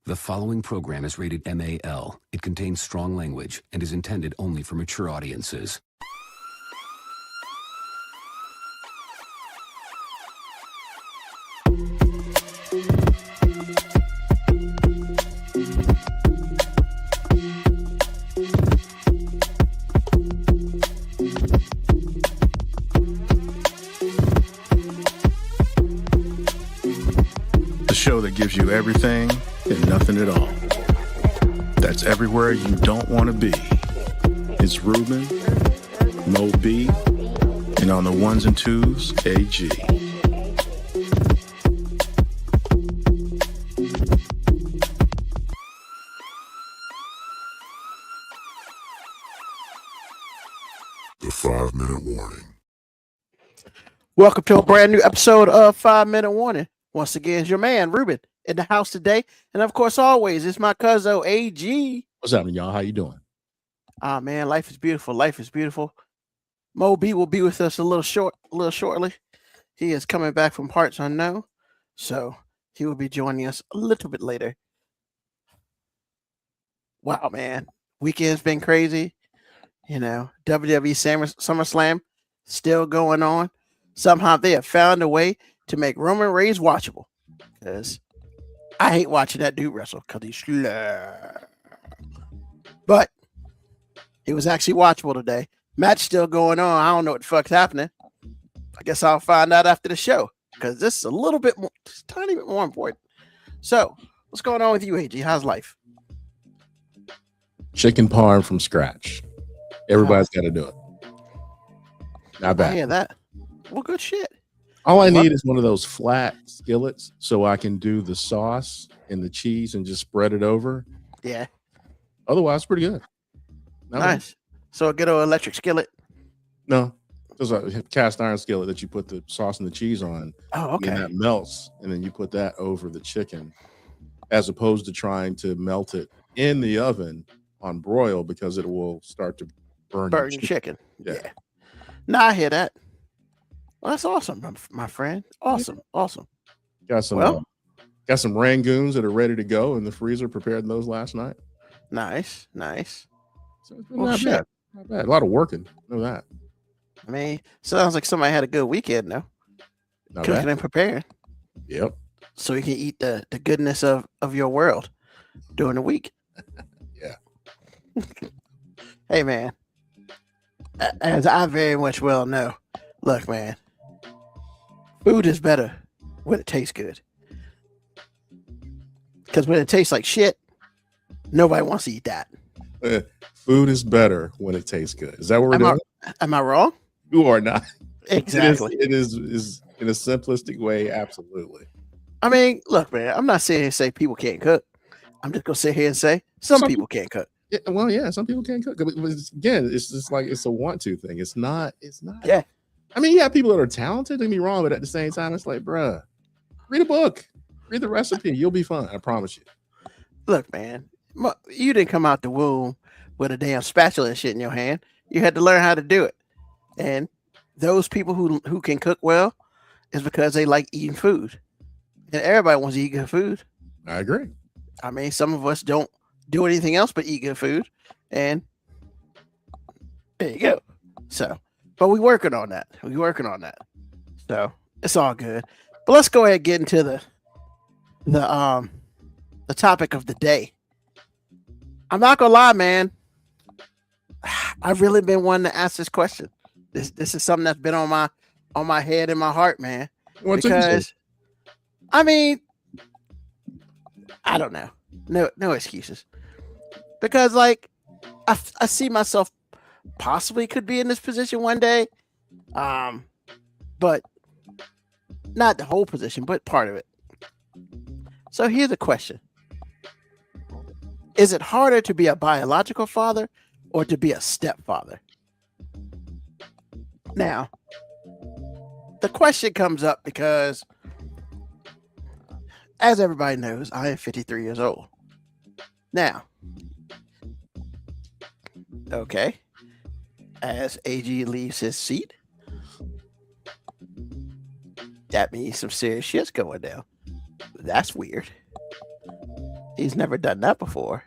The following program is rated MAL. It contains strong language and is intended only for mature audiences. The show that gives you everything and nothing at all. That's everywhere you don't want to be. It's Ruben, Mo B, and on the ones and twos, AG. The 5-minute warning. Welcome to a brand new episode of 5-Minute Warning. Once again, it's your man, Ruben, in the house today. And of course, always, it's my cousin, AG. What's happening, y'all? How you doing? Ah, man, life is beautiful. Life is beautiful. Mo B will be with us a little shortly. He is coming back from Parts Unknown, so he will be joining us a little bit later. Wow, man. Weekend's been crazy. You know, WWE SummerSlam still going on. Somehow they have found a way to make Roman Reigns watchable. Because I hate watching that dude wrestle because he's slow. But it was actually watchable today. Match still going on. I don't know what the fuck's happening. I guess I'll find out after the show because this is a little bit more, just a tiny bit more important. So, what's going on with you, AG? How's life? Chicken parm from scratch. Everybody's got to do it. Not I bad. hear that. Well, good shit. All I need is one of those flat skillets so I can do the sauce and the cheese and just spread it over. Yeah. Otherwise, pretty good. Not bad. Nice. So a good old electric skillet. No, there's a cast iron skillet that you put the sauce and the cheese on. Oh, okay. And that melts, and then you put that over the chicken, as opposed to trying to melt it in the oven on broil because it will start to burn Burn your your chicken. Yeah. Yeah. No, I hear that. Well, that's awesome, my friend. Awesome. Awesome. Got some Well- got some rangoons that are ready to go in the freezer. Prepared those last night. Nice. Nice. So it's been Well, not shit. bad. Not bad. A lot of working. Know that. I mean, sounds like somebody had a good weekend, though. Not Cooking bad. and preparing. Yep. So you can eat the goodness of your world during the week. Yeah. Hey, man. As I very much well know, look, man, food is better when it tastes good. Because when it tastes like shit, nobody wants to eat that. Food is better when it tastes good. Is that what we're doing? Am I wrong? You are not. Exactly. It is in a simplistic way. Absolutely. I mean, look, man, I'm not sitting here and say people can't cook. I'm just gonna sit here and say some Some- people can't cook. Yeah, well, yeah, some people can't cook. But again, it's just like it's a want-to thing. It's not. Yeah. I mean, you have people that are talented. Don't get me wrong, but at the same time, it's like, bruh, read a book, read the recipe. You'll be fine. I promise you. Look, man, you didn't come out the womb with a damn spatula and shit in your hand. You had to learn how to do it. And those people who can cook well is because they like eating food. And everybody wants to eat good food. I agree. I mean, some of us don't do anything else but eat good food. And there you go. So, but we working on that. So it's all good. But let's go ahead and get into the topic of the day. I'm not gonna lie, man. I've really been wanting to ask this question. This is something that's been on my head and my heart, man. What's it? Because I mean, I don't know. No excuses. Because like I see myself possibly could be in this position one day. But not the whole position, but part of it. So here's a question. Is it harder to be a biological father or to be a stepfather? Now, the question comes up because, as everybody knows, I am 53 years old. Now, okay, as AG leaves his seat, that means some serious shit's going down. That's weird. He's never done that before.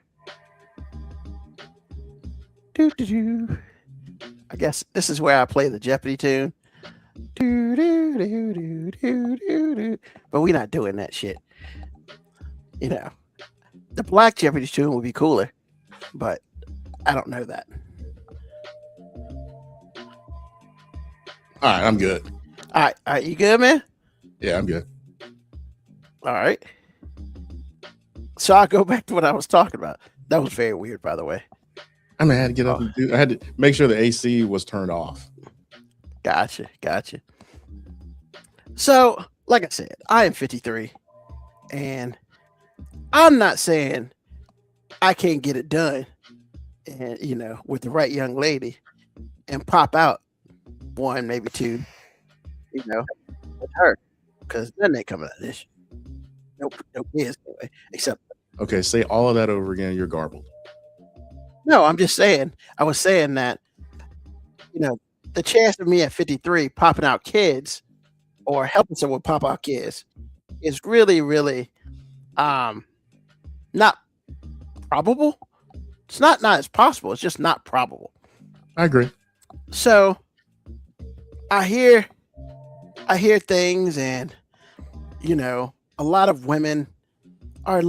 Doo, doo, doo. I guess this is where I play the Jeopardy tune. Doo, doo, doo, doo, doo, doo, doo. But we're not doing that shit. You know, the Black Jeopardy tune would be cooler, but I don't know that. All right, I'm good. All right, you good, man? Yeah, I'm good. All right. So I'll go back to what I was talking about. That was very weird, by the way. I mean, I had to get up and I had to make sure the AC was turned off. Gotcha. So, like I said, I am 53, and I'm not saying I can't get it done, and with the right young lady, and pop out one, maybe two, with her, because then they come out of this. Nope, kids anyway. Except, Okay, say all of that over again. You're garbled. no, I'm just saying. I was saying that, the chance of me at 53 popping out kids or helping someone pop out kids is really, really not probable. It's not as possible. It's just not probable. I agree. So I hear things, and a lot of women are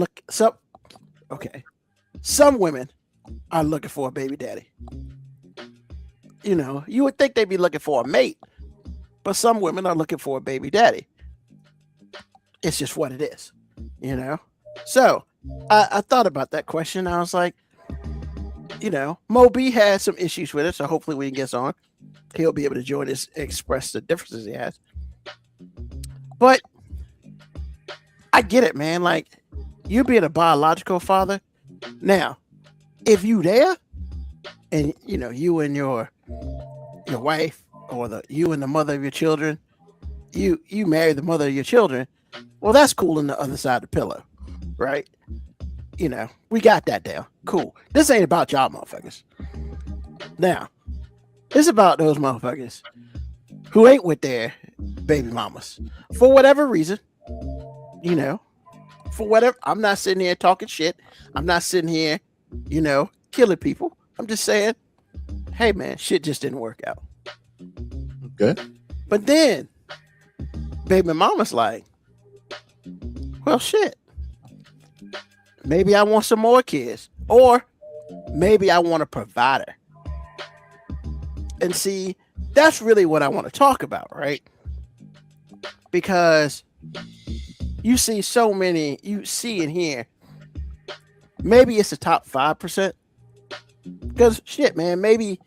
some women are looking for a baby daddy. You would think they'd be looking for a mate, but some women are looking for a baby daddy. It's just what it is, So I thought about that question. I was like, Mo B has some issues with it, so hopefully when he gets on, he'll be able to join us, express the differences he has. But I get it, man. Like, you being a biological father, now, if you there, and you and your wife, or you and the mother of your children, you marry the mother of your children, well, that's cool on the other side of the pillow, right? We got that down. Cool. This ain't about y'all motherfuckers. Now, it's about those motherfuckers who ain't with their baby mamas for whatever reason. For whatever. I'm not sitting here talking shit. I'm not sitting here, killing people. I'm just saying, hey man, shit just didn't work out. Okay. But then baby mama's like, well, shit. Maybe I want some more kids, or maybe I want a provider. And see, that's really what I want to talk about, right? Because you see and hear, maybe it's the top 5%. Because shit, man, maybe,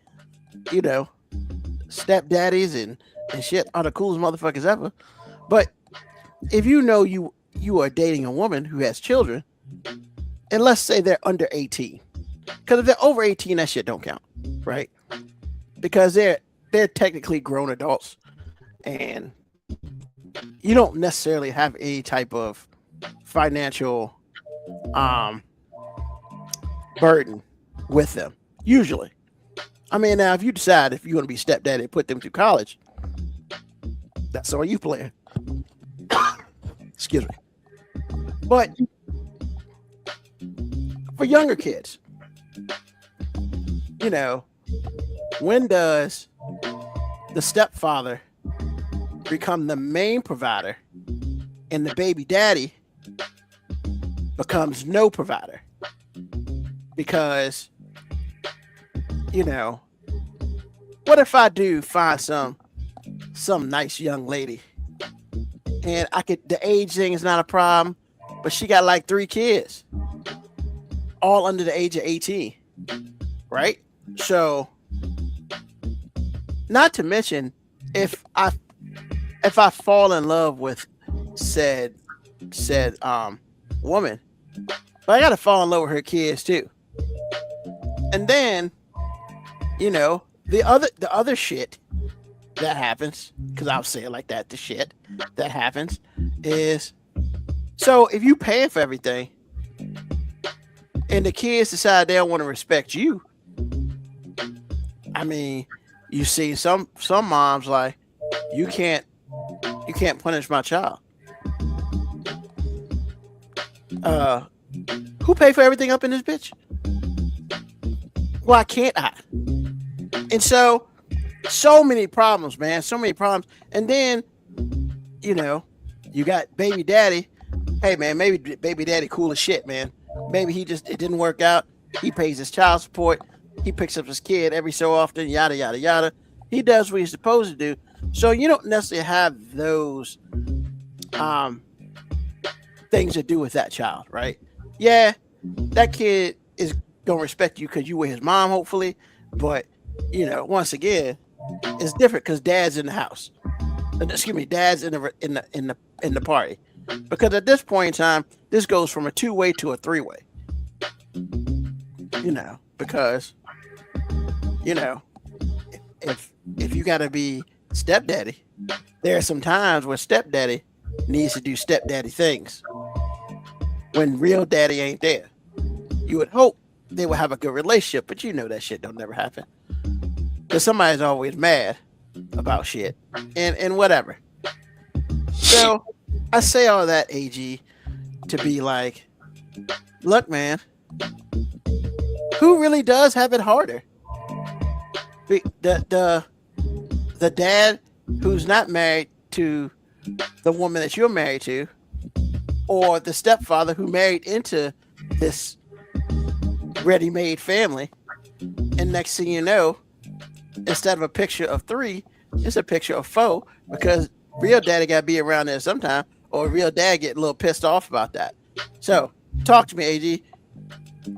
stepdaddies and shit are the coolest motherfuckers ever. But if you are dating a woman who has children, and let's say they're under 18, because if they're over 18, that shit don't count, right? Because they're technically grown adults, and you don't necessarily have any type of financial burden with them, usually. I mean, now if you decide if you're going to be stepdaddy and put them through college, that's all you playing. Excuse me. But for younger kids, when does the stepfather become the main provider and the baby daddy becomes no provider? Because, what if I do find some nice young lady, and the age thing is not a problem, but she got like 3 kids, all under the age of 18, right? So, not to mention, if I fall in love with said woman, but I gotta fall in love with her kids too. And then, the other shit that happens, because I'll say it like that, the shit that happens is, so if you paying for everything and the kids decide they don't want to respect you, I mean, you see some moms like, you can't punish my child. Who paid for everything up in this bitch? Why can't I? And so many problems, man. So many problems. And then, you know, you got baby daddy. Hey, man, maybe baby daddy cool as shit, man. Maybe it didn't work out. He pays his child support. He picks up his kid every so often, yada, yada, yada. He does what he's supposed to do. So you don't necessarily have those things to do with that child, right? Yeah, that kid is going to respect you because you were his mom, hopefully. But, you know, once again, it's different because dad's in the house. Excuse me, dad's in the party. Because at this point in time, this goes from a 2-way to a 3-way. You know, because, you know, if you got to be stepdaddy, there are some times where stepdaddy needs to do stepdaddy things when real daddy ain't there. You would hope they would have a good relationship, but you know that shit don't never happen because somebody's always mad about shit and whatever. So I say all that, AG, to be like, look, man, who really does have it harder? The dad who's not married to the woman that you're married to, or the stepfather who married into this ready-made family, and next thing you know, instead of a picture of 3, it's a picture of 4 because real daddy got to be around there sometime, or real dad get a little pissed off about that. So talk to me, AG.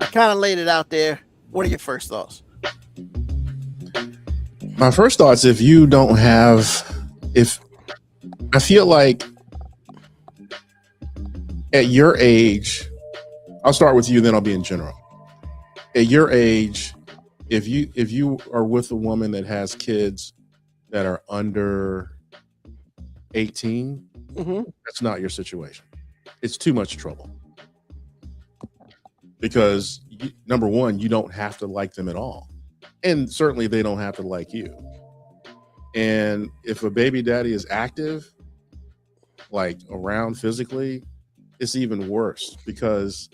I kind of laid it out there. What are your first thoughts? My first thoughts, if I feel like at your age, I'll start with you, then I'll be in general. At your age, if you are with a woman that has kids that are under 18, that's not your situation. It's too much trouble. Because number one, you don't have to like them at all. And certainly they don't have to like you. And if a baby daddy is active, like around physically, it's even worse because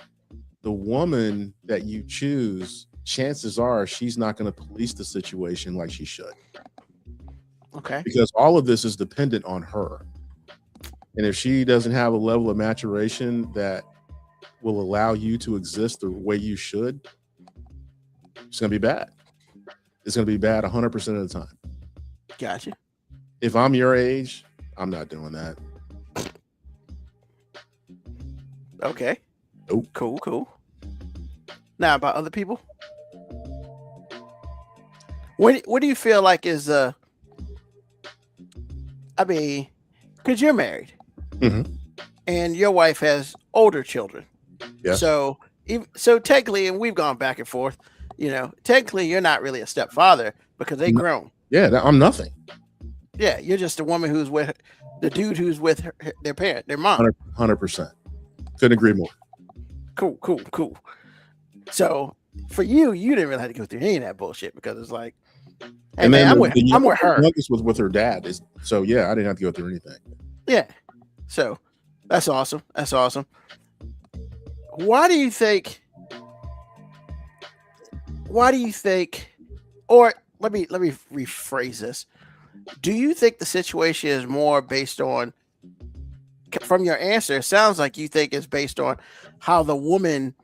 the woman that you choose, chances are she's not going to police the situation like she should. Okay. Because all of this is dependent on her. And if she doesn't have a level of maturation that will allow you to exist the way you should, it's going to be bad. It's going to be bad 100% of the time. Gotcha. If I'm your age, I'm not doing that. Okay. Nope. Cool. Now about other people. What do you feel like is I mean, because you're married, and your wife has older children. Yeah. So technically, and we've gone back and forth. You know, technically, you're not really a stepfather because they grown. Yeah, I'm nothing. Yeah, you're just a woman who's with the dude who's with their parent, their mom. 100%. Couldn't agree more. Cool. So for you didn't really have to go through any of that bullshit because it's like, hey, man, I'm with her. Youngest was with her dad. So yeah, I didn't have to go through anything. Yeah. So that's awesome. Why do you think, or let me rephrase this. Do you think the situation is more based on, from your answer, it sounds like you think it's based on how the woman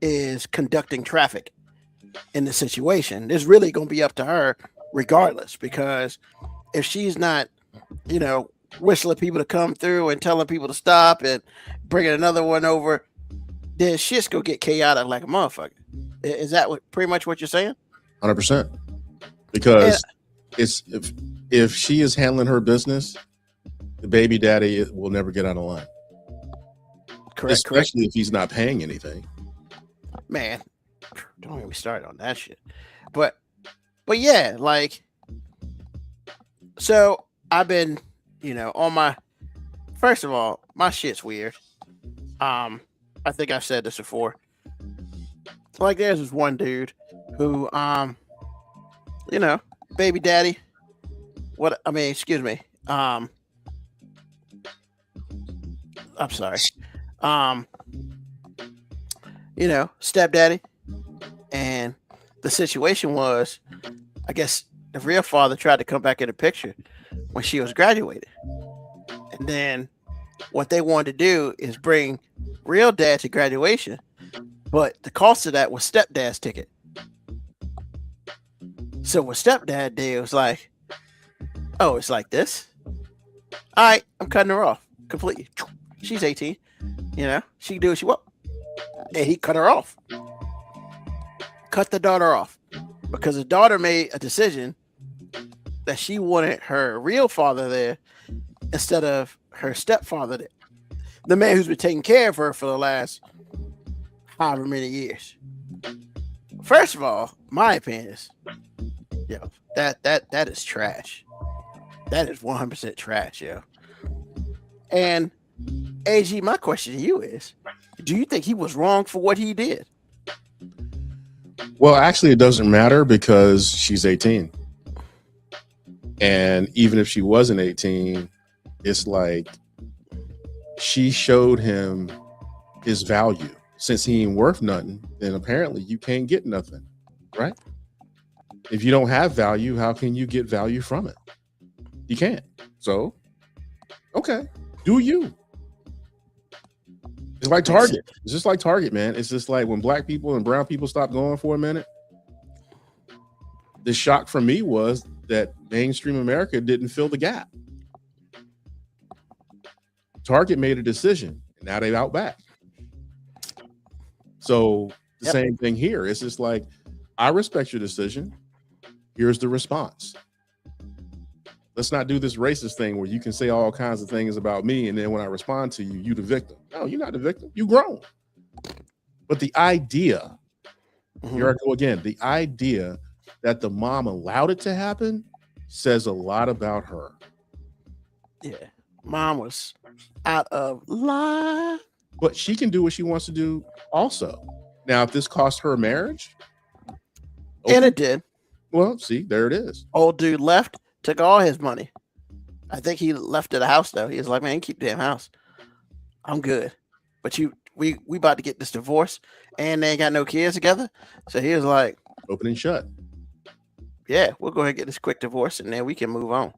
is conducting traffic in the situation? It's really going to be up to her regardless, because if she's not, whistling people to come through and telling people to stop and bringing another one over, then shit's going to get chaotic like a motherfucker. Is that pretty much what you're saying? 100%. Because if she is handling her business, the baby daddy will never get out of line. Correct. Especially if he's not paying anything. Man, don't get me started on that shit. But yeah, like, so I've been, on my, first of all, my shit's weird. I think I've said this before. Like, there's this one dude who, baby daddy. Excuse me. I'm sorry. stepdaddy. And the situation was, I guess the real father tried to come back in the picture when she was graduated. And then what they wanted to do is bring real dad to graduation, but the cost of that was stepdad's ticket. So what stepdad did was like, oh, it's like this? All right, I'm cutting her off completely. She's 18. She can do what she wants. And he cut her off. Cut the daughter off. Because the daughter made a decision that she wanted her real father there instead of her stepfather there. The man who's been taking care of her for the last however many years. First of all, my opinion is, that is trash. That is 100% trash, yo. And AG, my question to you is, do you think he was wrong for what he did? Well, actually, it doesn't matter because she's 18. And even if she wasn't 18, it's like she showed him his value. Since he ain't worth nothing, then apparently you can't get nothing, right? If you don't have value, how can you get value from it? You can't. So, okay, do you. It's like Target. It's just like Target, man. It's just like when black people and brown people stopped going for a minute. The shock for me was that mainstream America didn't fill the gap. Target made a decision, and now they're out back. So the same thing here. It's just like, I respect your decision. Here's the response. Let's not do this racist thing where you can say all kinds of things about me, and then when I respond to you, you the victim. No, you're not the victim. You grown. But the idea, here I go again, the idea that the mom allowed it to happen says a lot about her. Yeah. Mom was out of line. But she can do what she wants to do also. Now, if this cost her marriage. Okay. And it did. Well, see, there it is. Old dude left, took all his money. I think he left at the house, though. He was like, man, keep the damn house. I'm good. But we about to get this divorce, and they ain't got no kids together. So he was like, open and shut. Yeah, we'll go ahead and get this quick divorce, and then we can move on.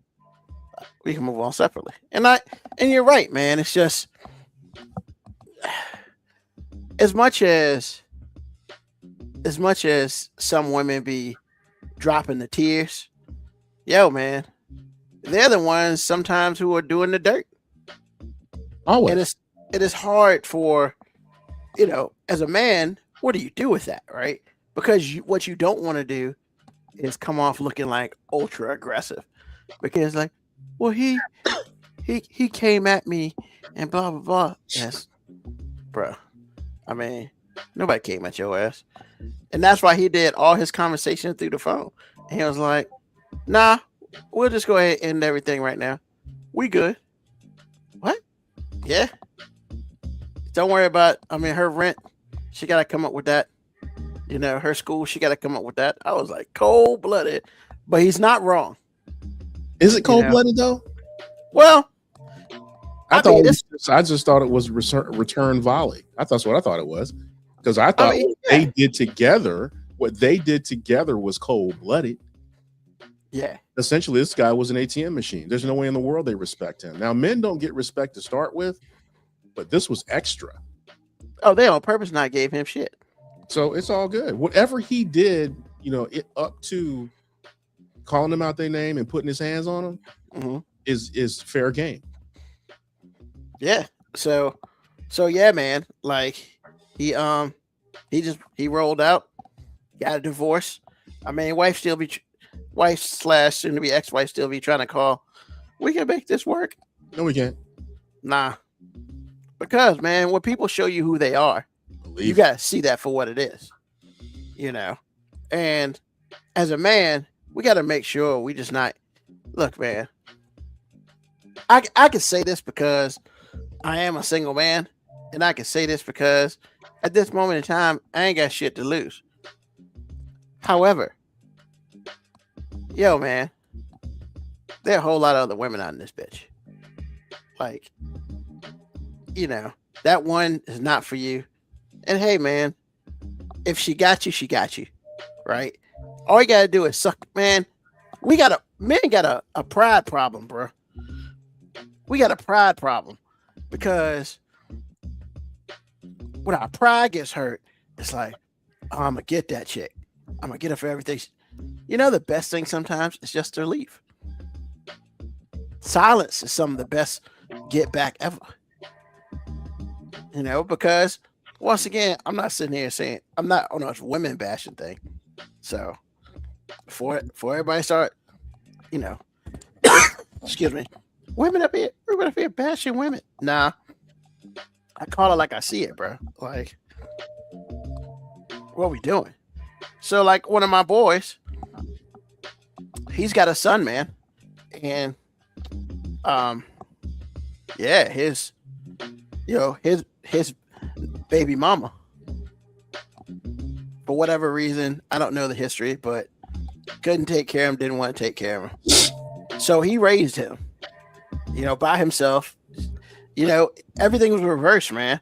We can move on separately. And you're right, man. It's just, as much as some women be dropping the tears, yo, man, they're the ones sometimes who are doing the dirt. Always. And it is hard for, as a man, what do you do with that, right? Because what you don't want to do is come off looking like ultra aggressive, because like, well, he came at me and blah blah blah. Yes, bro. I mean, nobody came at your ass, and that's why he did all his conversation through the phone. And he was like, "Nah, we'll just go ahead and end everything right now. We good." What? Yeah. Don't worry about. I mean, her rent, she got to come up with that. Her school, she got to come up with that. I was like, cold-blooded, but he's not wrong. Is it cold-blooded though? Well, I just thought it was return volley. That's what I thought it was, because I thought they did together. What they did together was cold-blooded. Yeah. Essentially, this guy was an ATM machine. There's no way in the world they respect him. Now, men don't get respect to start with, but this was extra. Oh, they on purpose not gave him shit. So it's all good. Whatever he did, it up to calling them out their name and putting his hands on them is fair game. Yeah. So yeah, man. Like he rolled out, got a divorce. I mean, wife / soon to be ex-wife still be trying to call. We can make this work. No, we can't. Nah. Because, man, when people show you who they are, you got to see that for what it is, and as a man, we got to make sure we just not look, man. I can say this because I am a single man, and I can say this because at this moment in time, I ain't got shit to lose. However, yo, man, there are a whole lot of other women out in this bitch. Like, that one is not for you. And hey, man, if she got you, she got you, right? All you gotta do is suck, man. Men got a pride problem, bro. We got a pride problem because when our pride gets hurt, it's like, oh, I'm gonna get that chick. I'm gonna get her for everything. You know, the best thing sometimes is just to leave. Silence is some of the best get back ever. You know, because once again, I'm not sitting here saying I'm not on a women bashing thing. So before everybody start, you know, excuse me, women up here bashing women. Nah, I call it like I see it, bro. Like, what are we doing? So, like, one of my boys, he's got a son, man, and yeah, his baby mama, for whatever reason, I don't know the history, but couldn't take care of him, didn't want to take care of him. So he raised him, you know, by himself. You know, everything was reversed, man.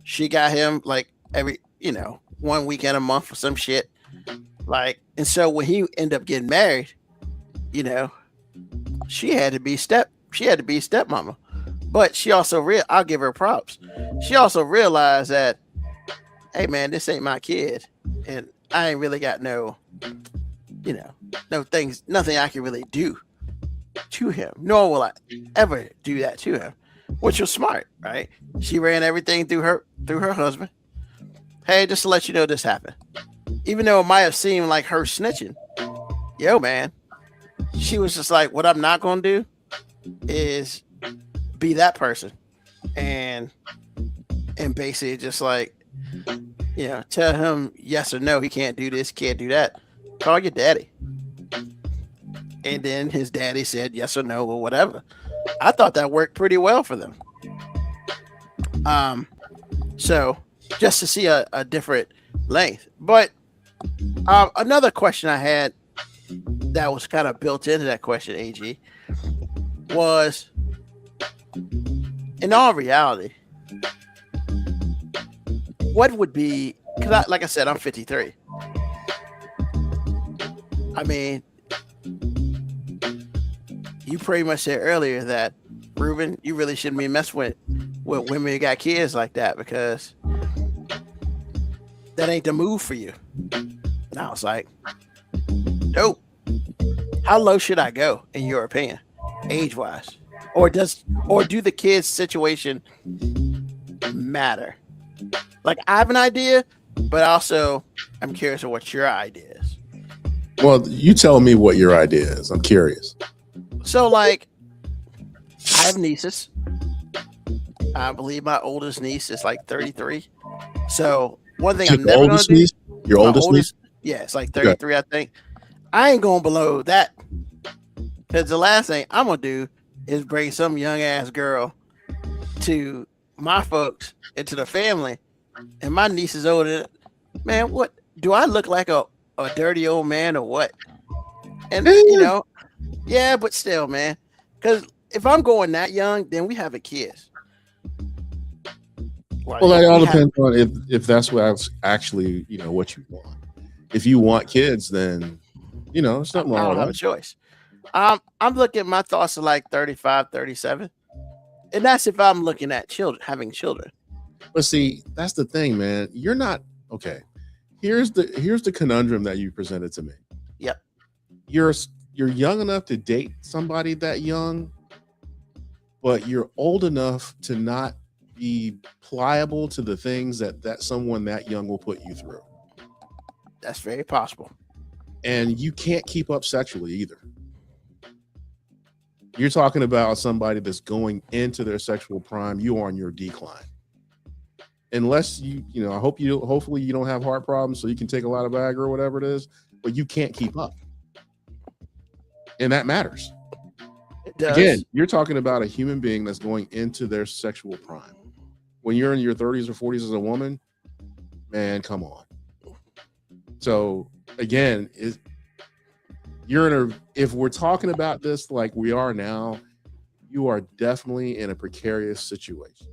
She got him like every, you know, 1 weekend a month or some shit. Like, and so when he ended up getting married, you know, she had to be stepmama. But she also I'll give her props. She also realized that, hey man, this ain't my kid, and I ain't really got no, you know, nothing I can really do to him. Nor will I ever do that to him, which was smart, right? She ran everything through her husband. Hey, just to let you know this happened. Even though it might have seemed like her snitching, yo man, she was just like, what I'm not gonna do is be that person, and basically just like, you know, tell him yes or no, he can't do this, can't do that. Call your daddy. And then his daddy said yes or no or whatever. I thought that worked pretty well for them. So just to see a different length. But another question I had that was kind of built into that question, AG, was, in all reality, what would be, because like I said, I'm 53. I mean, you pretty much said earlier that, Ruben, you really shouldn't be messing with women who got kids like that, because that ain't the move for you. And I was like, nope. How low should I go, in your opinion, age-wise? Or do the kids' situation matter? Like, I have an idea, but also I'm curious of what your idea is. Well, you tell me what your idea is. I'm curious. So, like, I have nieces. I believe my oldest niece is like 33. So one thing I'm never gonna do. Your oldest niece? Yeah, it's like 33, okay. I think. I ain't going below that, because the last thing I'm gonna do is bring some young ass girl to my folks, into the family, and my niece is older. Man, what do I look like, a dirty old man or what? And you know, yeah, but still, man, because if I'm going that young, then we have a kids. Like, well, that all depends on if that's what actually, you know, what you want. If you want kids, then, you know, it's nothing wrong with that. I don't have a choice. I'm looking at my thoughts of like 35, 37. And that's if I'm looking at having children. But see, that's the thing, man. You're not okay. Here's the conundrum that you presented to me. Yep. You're young enough to date somebody that young, but you're old enough to not be pliable to the things that someone that young will put you through. That's very possible. And you can't keep up sexually either. You're talking about somebody that's going into their sexual prime. You are on your decline. Unless you know, hopefully you don't have heart problems, so you can take a lot of Viagra or whatever it is, but you can't keep up. And that matters. It does. Again, you're talking about a human being that's going into their sexual prime. When you're in your 30s or 40s as a woman, man, come on. So again, if we're talking about this like we are now, you are definitely in a precarious situation.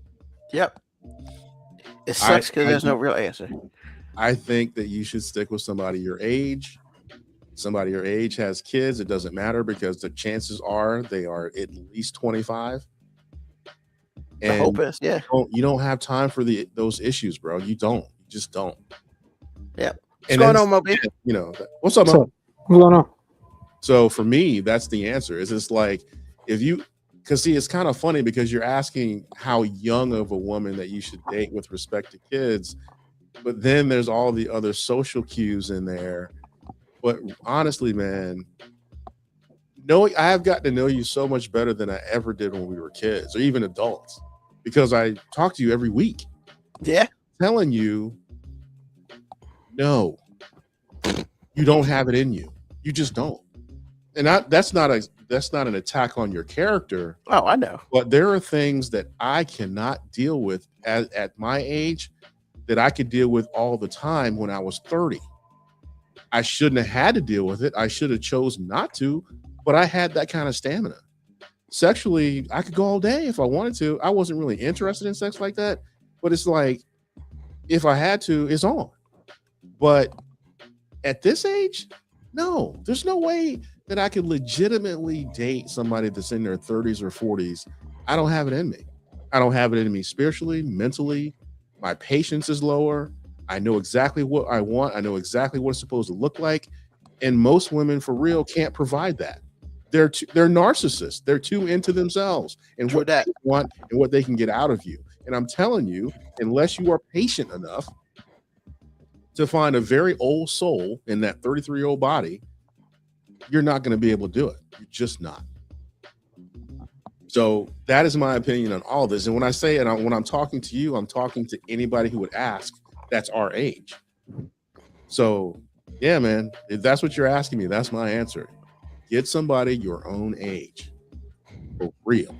Yep. It sucks because there's no real answer. I think that you should stick with somebody your age. Somebody your age has kids. It doesn't matter because the chances are they are at least 25. The hope And is, yeah. you don't have time for those issues, bro. You don't. You just don't. Yeah. What's And going then, on, Moby? you know, what's up, So, Mo? what's going on? So for me, that's the answer. Is it's like if you, because see, it's kind of funny because you're asking how young of a woman that you should date with respect to kids, but then there's all the other social cues in there. But honestly, man, I have gotten to know you so much better than I ever did when we were kids or even adults, because I talk to you every week. Yeah. Telling you, no, you don't have it in you. You just don't. And that's not an attack on your character. Oh, I know. But there are things that I cannot deal with at my age that I could deal with all the time when I was 30. I shouldn't have had to deal with it. I should have chose not to, but I had that kind of stamina. Sexually, I could go all day if I wanted to. I wasn't really interested in sex like that, but it's like, if I had to, it's on. But at this age, no, there's no way that I could legitimately date somebody that's in their 30s or 40s. I don't have it in me. I don't have it in me spiritually, mentally. My patience is lower. I know exactly what I want. I know exactly what it's supposed to look like. And most women, for real, can't provide that. They're narcissists. They're too into themselves and what they want and what they can get out of you. And I'm telling you, unless you are patient enough to find a very old soul in that 33-year-old body, you're not going to be able to do it. You're just not. So that is my opinion on all this. And when I say it, when I'm talking to you, I'm talking to anybody who would ask that's our age. So yeah, man, if that's what you're asking me, that's my answer. Get somebody your own age. For real.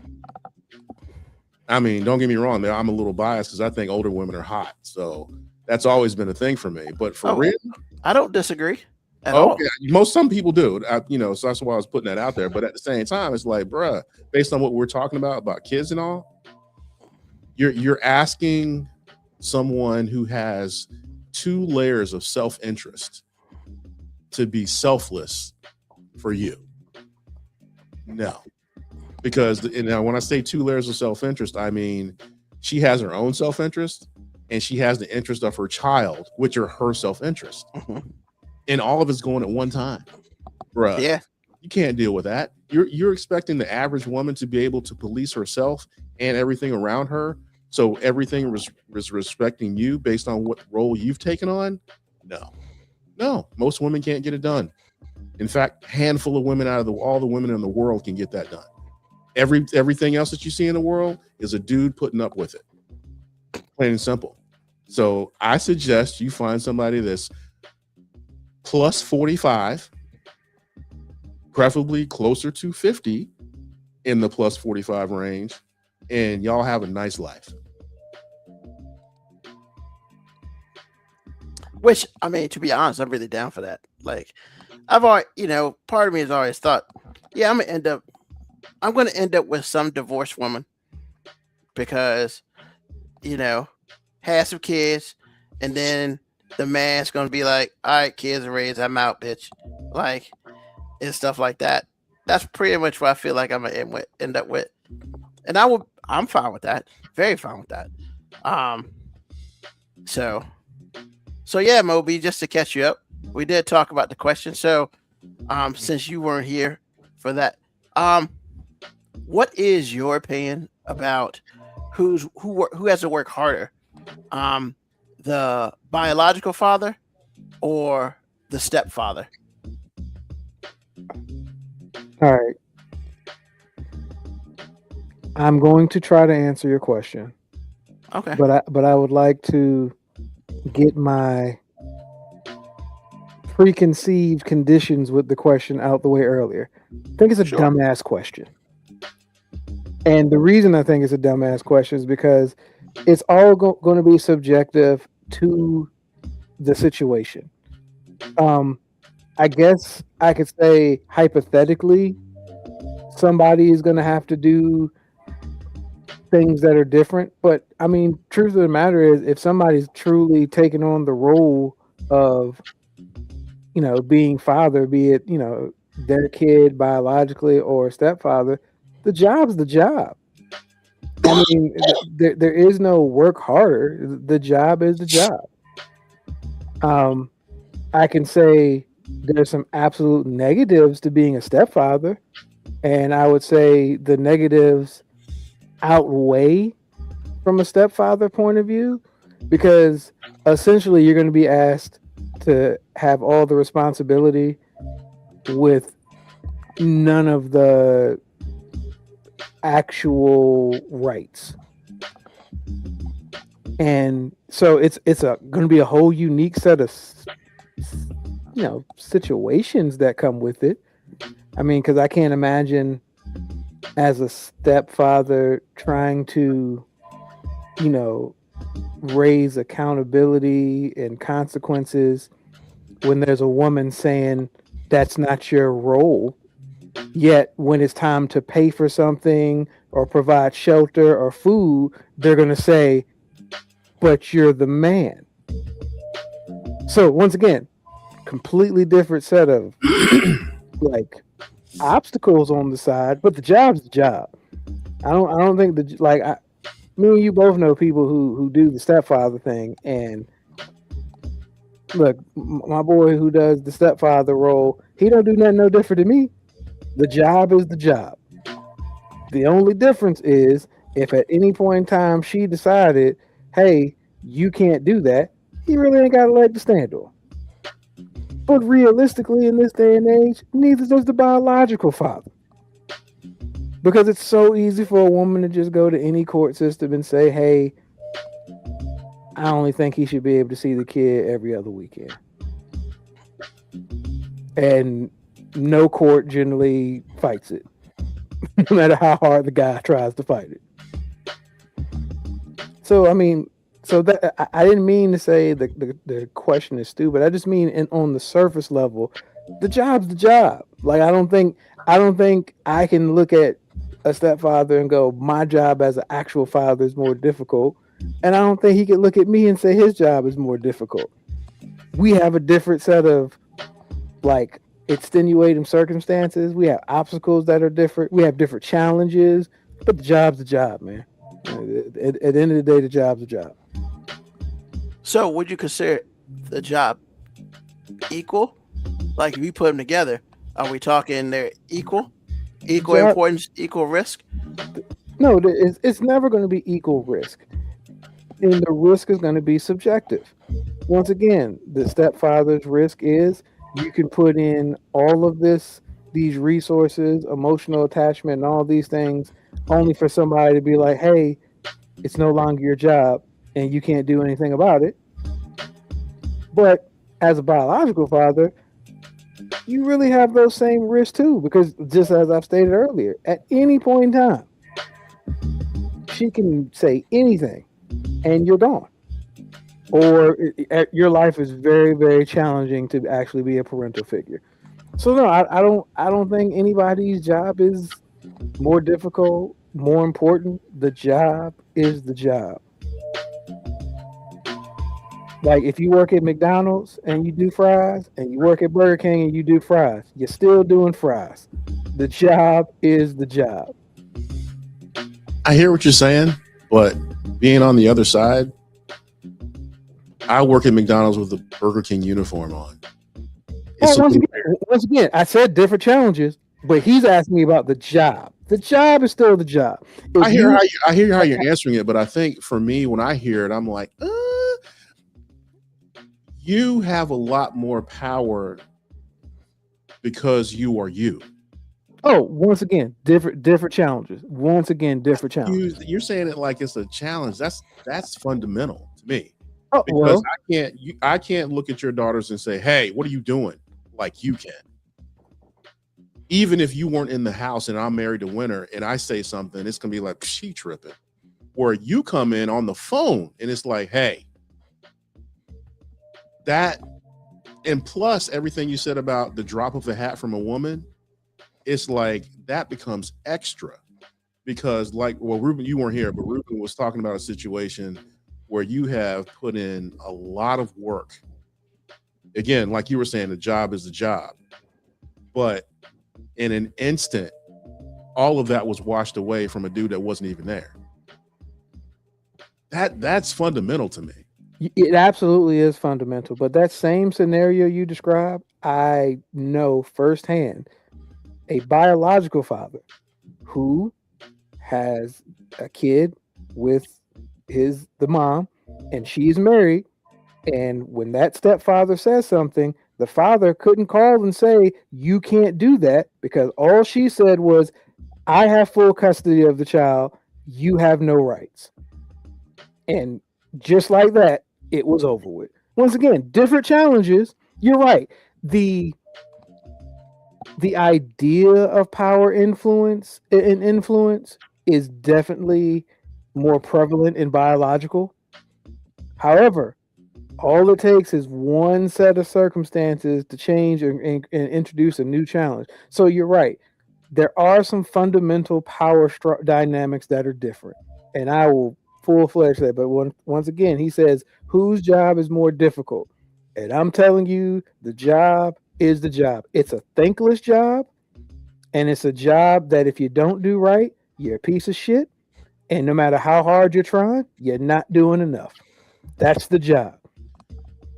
I mean, don't get me wrong. I'm a little biased because I think older women are hot. So that's always been a thing for me. But for real, I don't disagree at all. Yeah, some people do. So that's why I was putting that out there. But at the same time, it's like, bruh, based on what we're talking about kids and all, you're asking someone who has 2 layers of self-interest to be selfless for you. No. Because when I say 2 layers of self-interest, I mean she has her own self-interest and she has the interest of her child, which are her self-interest. Mm-hmm. And all of it's going at one time. Bruh. Yeah. You can't deal with that. You're expecting the average woman to be able to police herself and everything around her. So everything was respecting you based on what role you've taken on? No, most women can't get it done. In fact, a handful of women out of all the women in the world can get that done. Everything else that you see in the world is a dude putting up with it. Plain and simple. So I suggest you find somebody that's plus 45, preferably closer to 50 in the plus 45 range, and y'all have a nice life. Which, I mean, to be honest, I'm really down for that. Like, I've always, part of me has always thought, yeah, I'm going to end up with some divorced woman because, have some kids, and then the man's going to be like, all right, kids are raised, I'm out, bitch. Like, and stuff like that. That's pretty much what I feel like I'm going to end up with. And I'm fine with that. Very fine with that. So yeah, Moby, just to catch you up, we did talk about the question. So, since you weren't here for that, what is your opinion about who has to work harder, the biological father or the stepfather? All right. I'm going to try to answer your question. Okay. But I would like to get my preconceived conditions with the question out the way earlier. I think it's a dumbass question. And the reason I think it's a dumbass question is because it's all going to be subjective to the situation. I guess I could say hypothetically, somebody is going to have to do things that are different. But I mean, truth of the matter is, if somebody's truly taking on the role of, being father, be it, their kid biologically or stepfather, the job's the job. I mean, there is no work harder. The job is the job. I can say there's some absolute negatives to being a stepfather, and I would say the negatives outweigh from a stepfather point of view, because essentially you're going to be asked to have all the responsibility with none of the actual rights. And so it's going to be a whole unique set of situations that come with it. I mean, because I can't imagine as a stepfather trying to raise accountability and consequences when there's a woman saying that's not your role, yet when it's time to pay for something or provide shelter or food, they're going to say, but you're the man. So once again, completely different set of like obstacles on the side, but the job's the job. I don't think me and you both know people who do the stepfather thing, and look, my boy who does the stepfather role, he don't do nothing no different than me. The job is the job. The only difference is if at any point in time she decided, hey, you can't do that, he really ain't got a leg to stand on. But realistically, in this day and age, neither does the biological father. Because it's so easy for a woman to just go to any court system and say, hey, I only think he should be able to see the kid every other weekend. And no court generally fights it, no matter how hard the guy tries to fight it. So, I mean, that I didn't mean to say the question is stupid. I just mean on the surface level, the job's the job. Like, I don't think I can look at a stepfather and go, my job as an actual father is more difficult. And I don't think he could look at me and say his job is more difficult. We have a different set of like extenuating circumstances. We have obstacles that are different. We have different challenges, but the job's the job, man. At the end of the day, the job's the job. So would you consider the job equal? Like if you put them together, are we talking they're equal? Equal importance, equal risk? No, it's never going to be equal risk. And the risk is going to be subjective. Once again, the stepfather's risk is you can put in all of these resources, emotional attachment, and all these things, only for somebody to be like, hey, it's no longer your job and you can't do anything about it. But as a biological father, you really have those same risks too, because just as I've stated earlier, at any point in time, she can say anything and you're gone. Or your life is very, very challenging to actually be a parental figure. So no, I don't think anybody's job is more difficult, more important. The job is the job. Like if you work at McDonald's and you do fries, and you work at Burger King and you do fries, you're still doing fries. The job is the job. I hear what you're saying, but being on the other side, I work at McDonald's with the Burger King uniform on. Once again, I said different challenges, but he's asking me about the job. The job is still the job. I hear how you're answering it, but I think for me, when I hear it, I'm like, you have a lot more power because you are you. Oh, once again, different challenges. Once again, different challenges. You're saying it like it's a challenge. That's fundamental to me. Oh, because well, I can't look at your daughters and say, hey, what are you doing? Like you can. Even if you weren't in the house and I'm married to Winter and I say something, it's gonna be like she tripping. Where you come in on the phone and it's like, hey, that, and plus everything you said about the drop of a hat from a woman, it's like that becomes extra because Ruben, you weren't here, but Ruben was talking about a situation where you have put in a lot of work. Again, like you were saying, the job is the job, but in an instant, all of that was washed away from a dude that wasn't even there. That's fundamental to me. It absolutely is fundamental. But that same scenario you described, I know firsthand a biological father who has a kid with the mom, and she's married. And when that stepfather says something, the father couldn't call and say, you can't do that, because all she said was, I have full custody of the child. You have no rights. And just like that, it was over with. Once again, different challenges. You're right. The idea of power influence is definitely more prevalent in biological. However, all it takes is one set of circumstances to change and introduce a new challenge. So you're right. There are some fundamental power dynamics that are different. And I will full-fledged say, but once again, he says, whose job is more difficult? And I'm telling you, the job is the job. It's a thankless job, and it's a job that if you don't do right, you're a piece of shit. And no matter how hard you're trying, you're not doing enough. That's the job.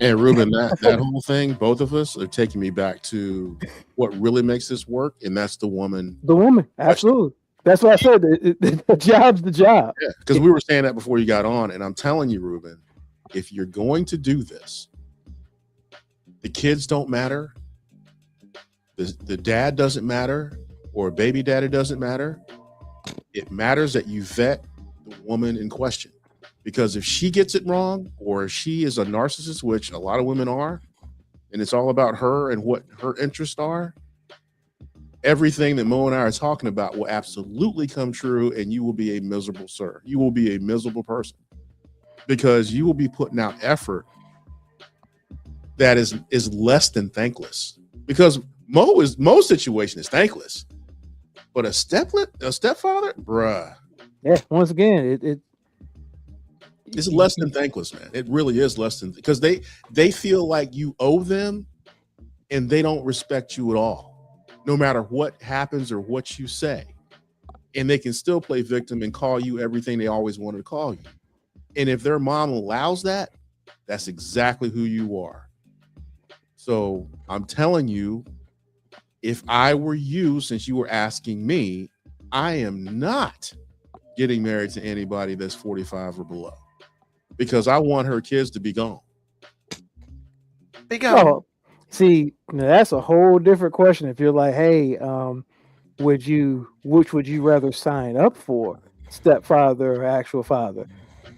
And Ruben, that whole thing, both of us are taking me back to what really makes this work, and that's the woman. The woman, absolutely. That's what I said. The job's the job. Yeah, because we were saying that before you got on, and I'm telling you, Ruben, if you're going to do this, the kids don't matter, the dad doesn't matter, or baby daddy doesn't matter. It matters that you vet the woman in question. Because if she gets it wrong, or if she is a narcissist, which a lot of women are, and it's all about her and what her interests are, everything that Mo and I are talking about will absolutely come true, and you will be a miserable sir. You will be a miserable person because you will be putting out effort that is less than thankless. Because Mo's situation is thankless, but a stepfather, bruh. Yeah, once again, it's less than thankless, man. It really is less than, because they feel like you owe them, and they don't respect you at all, no matter what happens or what you say. And they can still play victim and call you everything they always wanted to call you. And if their mom allows that, that's exactly who you are. So I'm telling you, if I were you, since you were asking me, I am not getting married to anybody that's 45 or below, because I want her kids to be gone. Be gone. Oh, see, now that's a whole different question. If you're like, hey, which would you rather sign up for, stepfather or actual father?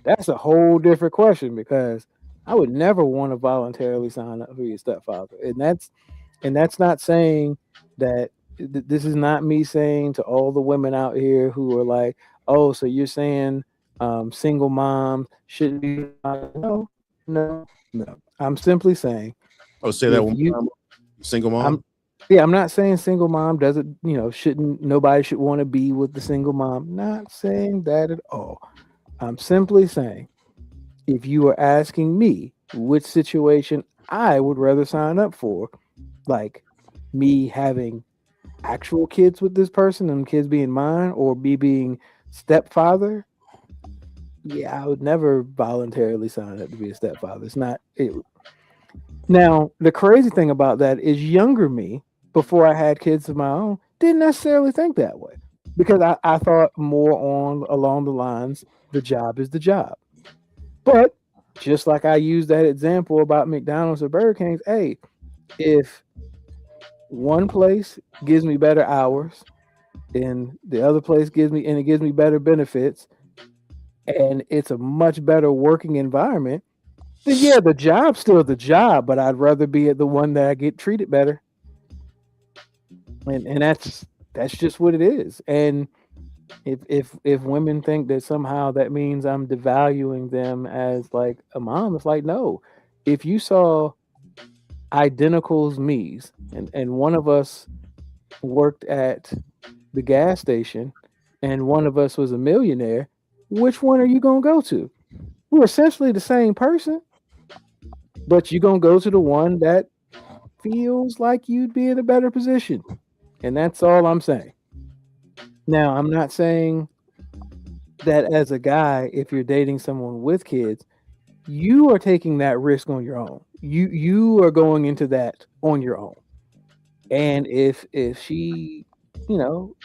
That's a whole different question, because I would never want to voluntarily sign up for your stepfather. And that's not saying that this is not me saying to all the women out here who are like, oh, so you're saying single moms shouldn't be. No. I'm simply saying. Oh, say that one more time. Single mom. I'm not saying single mom doesn't, nobody should want to be with the single mom. Not saying that at all. I'm simply saying, if you are asking me which situation I would rather sign up for, like me having actual kids with this person and kids being mine, or me being stepfather, yeah, I would never voluntarily sign up to be a stepfather. It's not it. Now, the crazy thing about that is younger me, before I had kids of my own, didn't necessarily think that way, because I thought more along the lines, the job is the job. But just like I used that example about McDonald's or Burger King, hey, if one place gives me better hours and the other place gives me better benefits, and it's a much better working environment, then yeah, the job's still the job, but I'd rather be at the one that I get treated better. And that's just what it is. And if women think that somehow that means I'm devaluing them as like a mom, it's like, no. If you saw identicals me's and one of us worked at the gas station and one of us was a millionaire, which one are you gonna go to? We're essentially the same person, but you're gonna go to the one that feels like you'd be in a better position. And that's all I'm saying. Now, I'm not saying that as a guy, if you're dating someone with kids, you are taking that risk on your own. You are going into that on your own. And if she,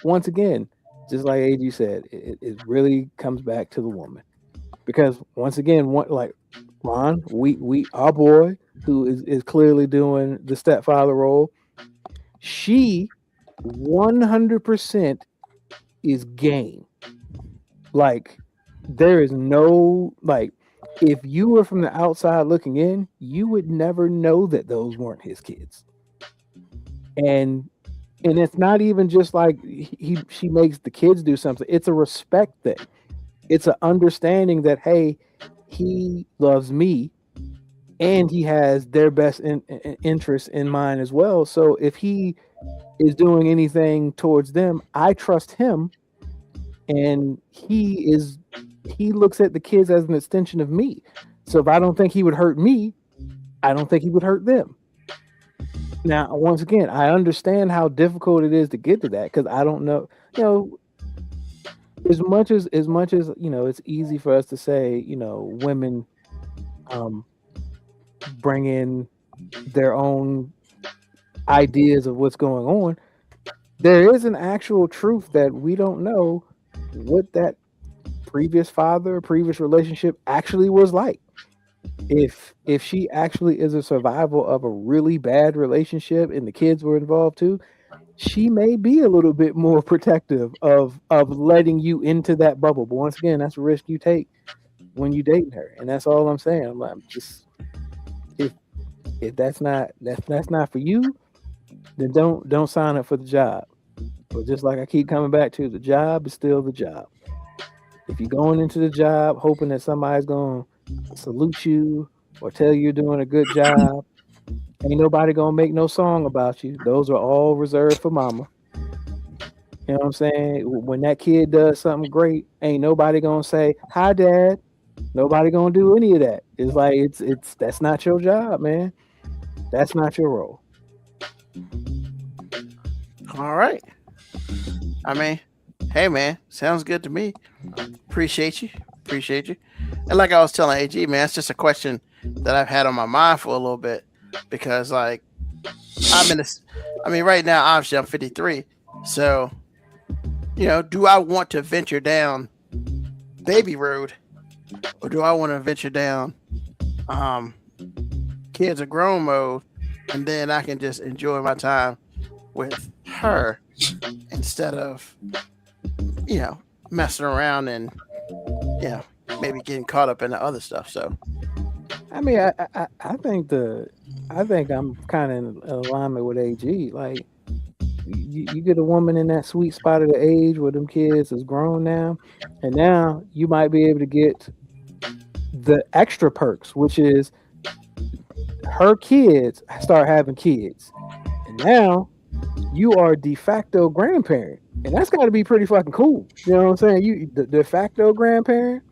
once again, just like AG said, it really comes back to the woman. Because once again, like Ron, we our boy who is clearly doing the stepfather role, she 100% is game. Like, there is no, like, if you were from the outside looking in, you would never know that those weren't his kids. And it's not even just like she makes the kids do something. It's a respect thing. It's an understanding that, hey, he loves me and he has their best interest in mind as well. So if he is doing anything towards them, I trust him, and he looks at the kids as an extension of me. So if I don't think he would hurt me, I don't think he would hurt them. Now, once again, I understand how difficult it is to get to that, because I don't know, as much as it's easy for us to say, women bring in their own ideas of what's going on. There is an actual truth that we don't know what that previous father, previous relationship actually was like. If she actually is a survival of a really bad relationship and the kids were involved too, she may be a little bit more protective of letting you into that bubble. But once again, that's a risk you take when you dating her, and that's all I'm saying. I'm like, just if that's not for you, then don't sign up for the job. But just like I keep coming back to, the job is still the job. If you're going into the job hoping that somebody's going to salute you or tell you you're doing a good job, ain't nobody going to make no song about you. Those are all reserved for mama. You know what I'm saying? When that kid does something great, ain't nobody going to say, "Hi, Dad." Nobody going to do any of that. It's like, that's not your job, man. That's not your role. All right. I mean, hey, man, sounds good to me. Appreciate you. And like I was telling AG, man, it's just a question that I've had on my mind for a little bit, because like right now, obviously I'm 53. So, do I want to venture down baby road, or do I want to venture down kids are grown mode, and then I can just enjoy my time with her instead of messing around and maybe getting caught up in the other stuff. So I mean, I think I'm kind of in alignment with AG. Like, you get a woman in that sweet spot of the age where them kids is grown now, and now you might be able to get the extra perks, which is her kids start having kids, and now you are de facto grandparent, and that's got to be pretty fucking cool. You know what I'm saying? You the de facto grandparent.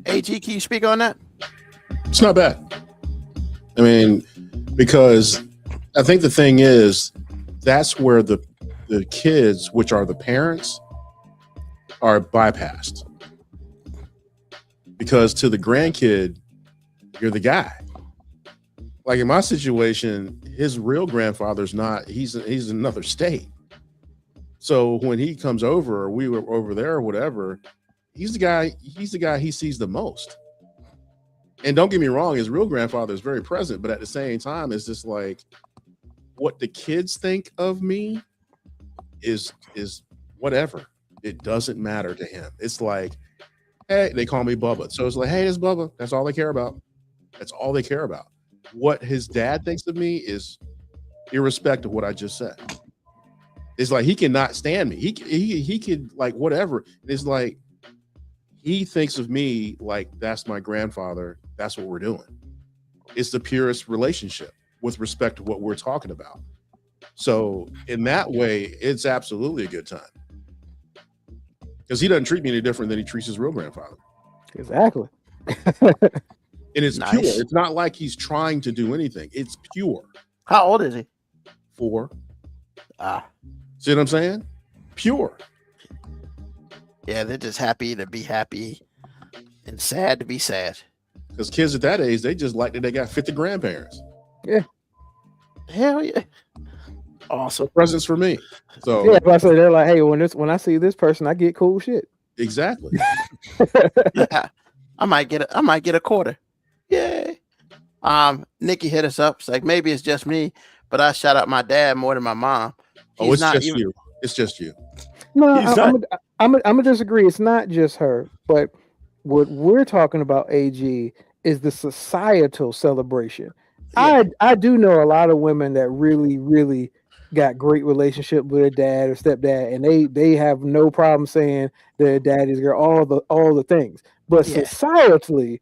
AG, can you speak on that? It's not bad. I mean, because I think the thing is, that's where the kids, which are the parents, are bypassed. Because to the grandkid, you're the guy. Like in my situation, his real grandfather's not, he's in another state. So when he comes over, or we were over there or whatever, he's the guy he sees the most. And don't get me wrong, his real grandfather is very present, but at the same time, it's just like, what the kids think of me is whatever. It doesn't matter to him. It's like, hey, they call me Bubba. So it's like, hey, it's Bubba. That's all they care about. That's all they care about. What his dad thinks of me is irrespective of what I just said. It's like, he cannot stand me. He could, like, whatever. It's like, he thinks of me like that's my grandfather. That's what we're doing. It's the purest relationship with respect to what we're talking about. So in that way, it's absolutely a good time. Because he doesn't treat me any different than he treats his real grandfather. Exactly. And it's Nice. pure. It's not like he's trying to do anything. It's pure. How old is he? 4. Ah, See what I'm saying? Pure. yeah, they're just happy to be happy and sad to be sad. Because kids at that age, they just like that they got 50 grandparents. Hell yeah. Awesome. Presents for me. So Yeah, but I say they're like, hey, when I see this person, I get cool shit. exactly. Yeah. I might get a quarter. Yay. Nikki hit us up. It's like, maybe it's just me, but I shout out my dad more than my mom. Oh, it's just you. It's just you. No, He's I'm gonna disagree. It's not just her, but what we're talking about, AG, is the societal celebration. Yeah. I do know a lot of women that really, really got great relationship with their dad or stepdad, and they have no problem saying their daddy's girl, all the things. But Yeah. societally,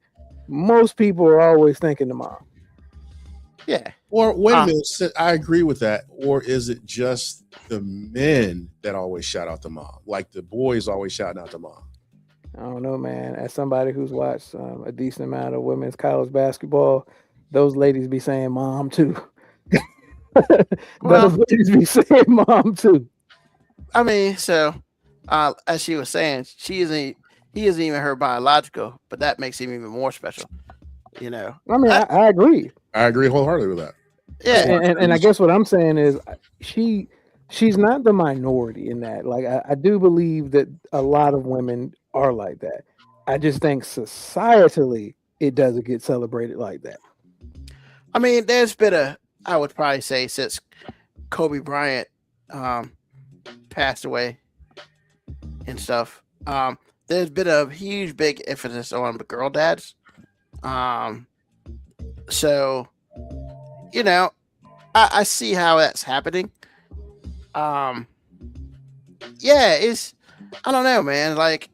most people are always thinking the mom. Yeah. Or wait a minute, I agree with that. Or is it just the men that always shout out the mom? Like the boys always shouting out the mom? I don't know, man. As somebody who's watched a decent amount of women's college basketball, those ladies be saying mom too. Well- Those ladies be saying mom too. I mean, so as she was saying, he isn't even her biological, but that makes him even more special. You know. I mean, I agree. I agree wholeheartedly with that. Yeah. And I guess what I'm saying is she's not the minority in that. Like I do believe that a lot of women are like that. I just think societally it doesn't get celebrated like that. I mean, there's been I would probably say since Kobe Bryant passed away and stuff, there's been a huge big emphasis on the girl dads. So, you know, I see how that's happening. Yeah, it's, I don't know, man. Like,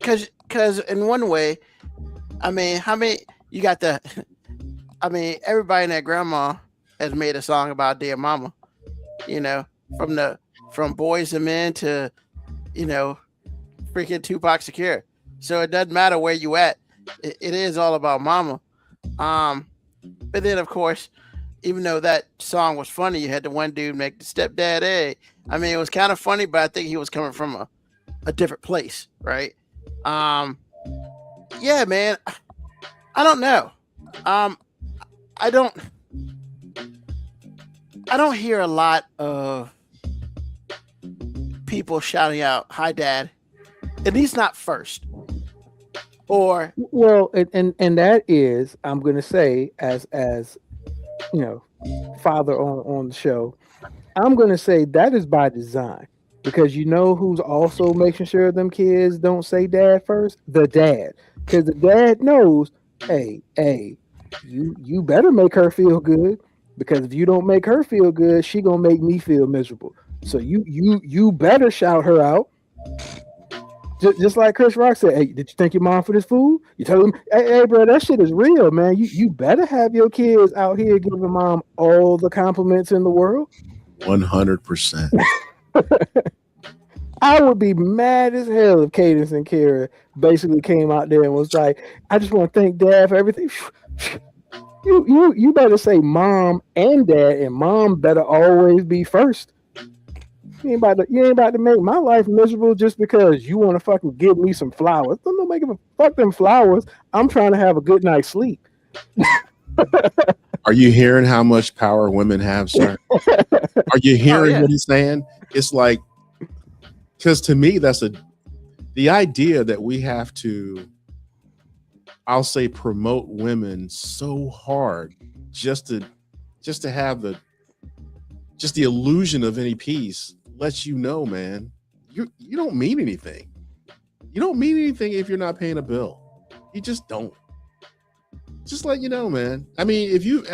cause in one way, I mean, how many you got everybody and their grandma has made a song about dear mama, you know, from Boys and Men to, you know, freaking Tupac Shakur. So it doesn't matter where you at. It is all about mama. But then of course, even though that song was funny, you had the one dude make the stepdad A. I mean, it was kind of funny, but I think he was coming from a different place, right? Yeah, man. I don't know. I don't hear a lot of people shouting out, "Hi, Dad," at least not first. Or Well, and that is, I'm gonna say, as you know, father on the show, I'm gonna say that is by design, because you know who's also making sure them kids don't say dad first? The dad, because the dad knows, hey, you better make her feel good, because if you don't make her feel good, she gonna make me feel miserable. So you better shout her out. Just like Chris Rock said, hey, did you thank your mom for this food? You tell him, hey, bro, that shit is real, man. You better have your kids out here giving mom all the compliments in the world. 100%. I would be mad as hell if Cadence and Kara basically came out there and was like, I just want to thank dad for everything. You better say mom and dad, and mom better always be first. You ain't about to make my life miserable just because you want to fucking give me some flowers. Don't make a fuck them flowers. I'm trying to have a good night's sleep. Are you hearing how much power women have, sir? Are you hearing what he's saying? It's like, because to me, the idea that we have to, I'll say, promote women so hard just to have the illusion of any peace lets you know, man, you don't mean anything. You don't mean anything if you're not paying a bill. You just don't. Just let you know, man. I mean, if you've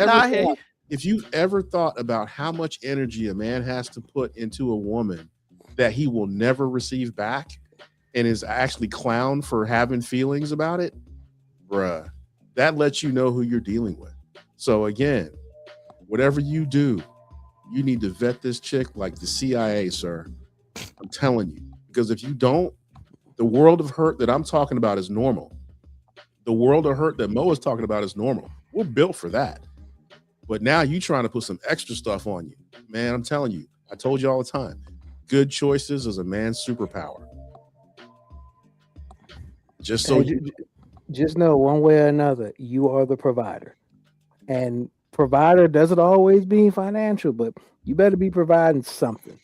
ever thought about how much energy a man has to put into a woman that he will never receive back and is actually clowned for having feelings about it, bruh, that lets you know who you're dealing with. So again, whatever you do, you need to vet this chick like the CIA, sir, I'm telling you, because if you don't, the world of hurt that I'm talking about is normal. The world of hurt that Mo is talking about is normal. We're built for that. But now you trying to put some extra stuff on you. Man, I'm telling you, I told you all the time, good choices is a man's superpower. Just so just know one way or another, you are the provider. And provider doesn't always mean financial, but you better be providing something.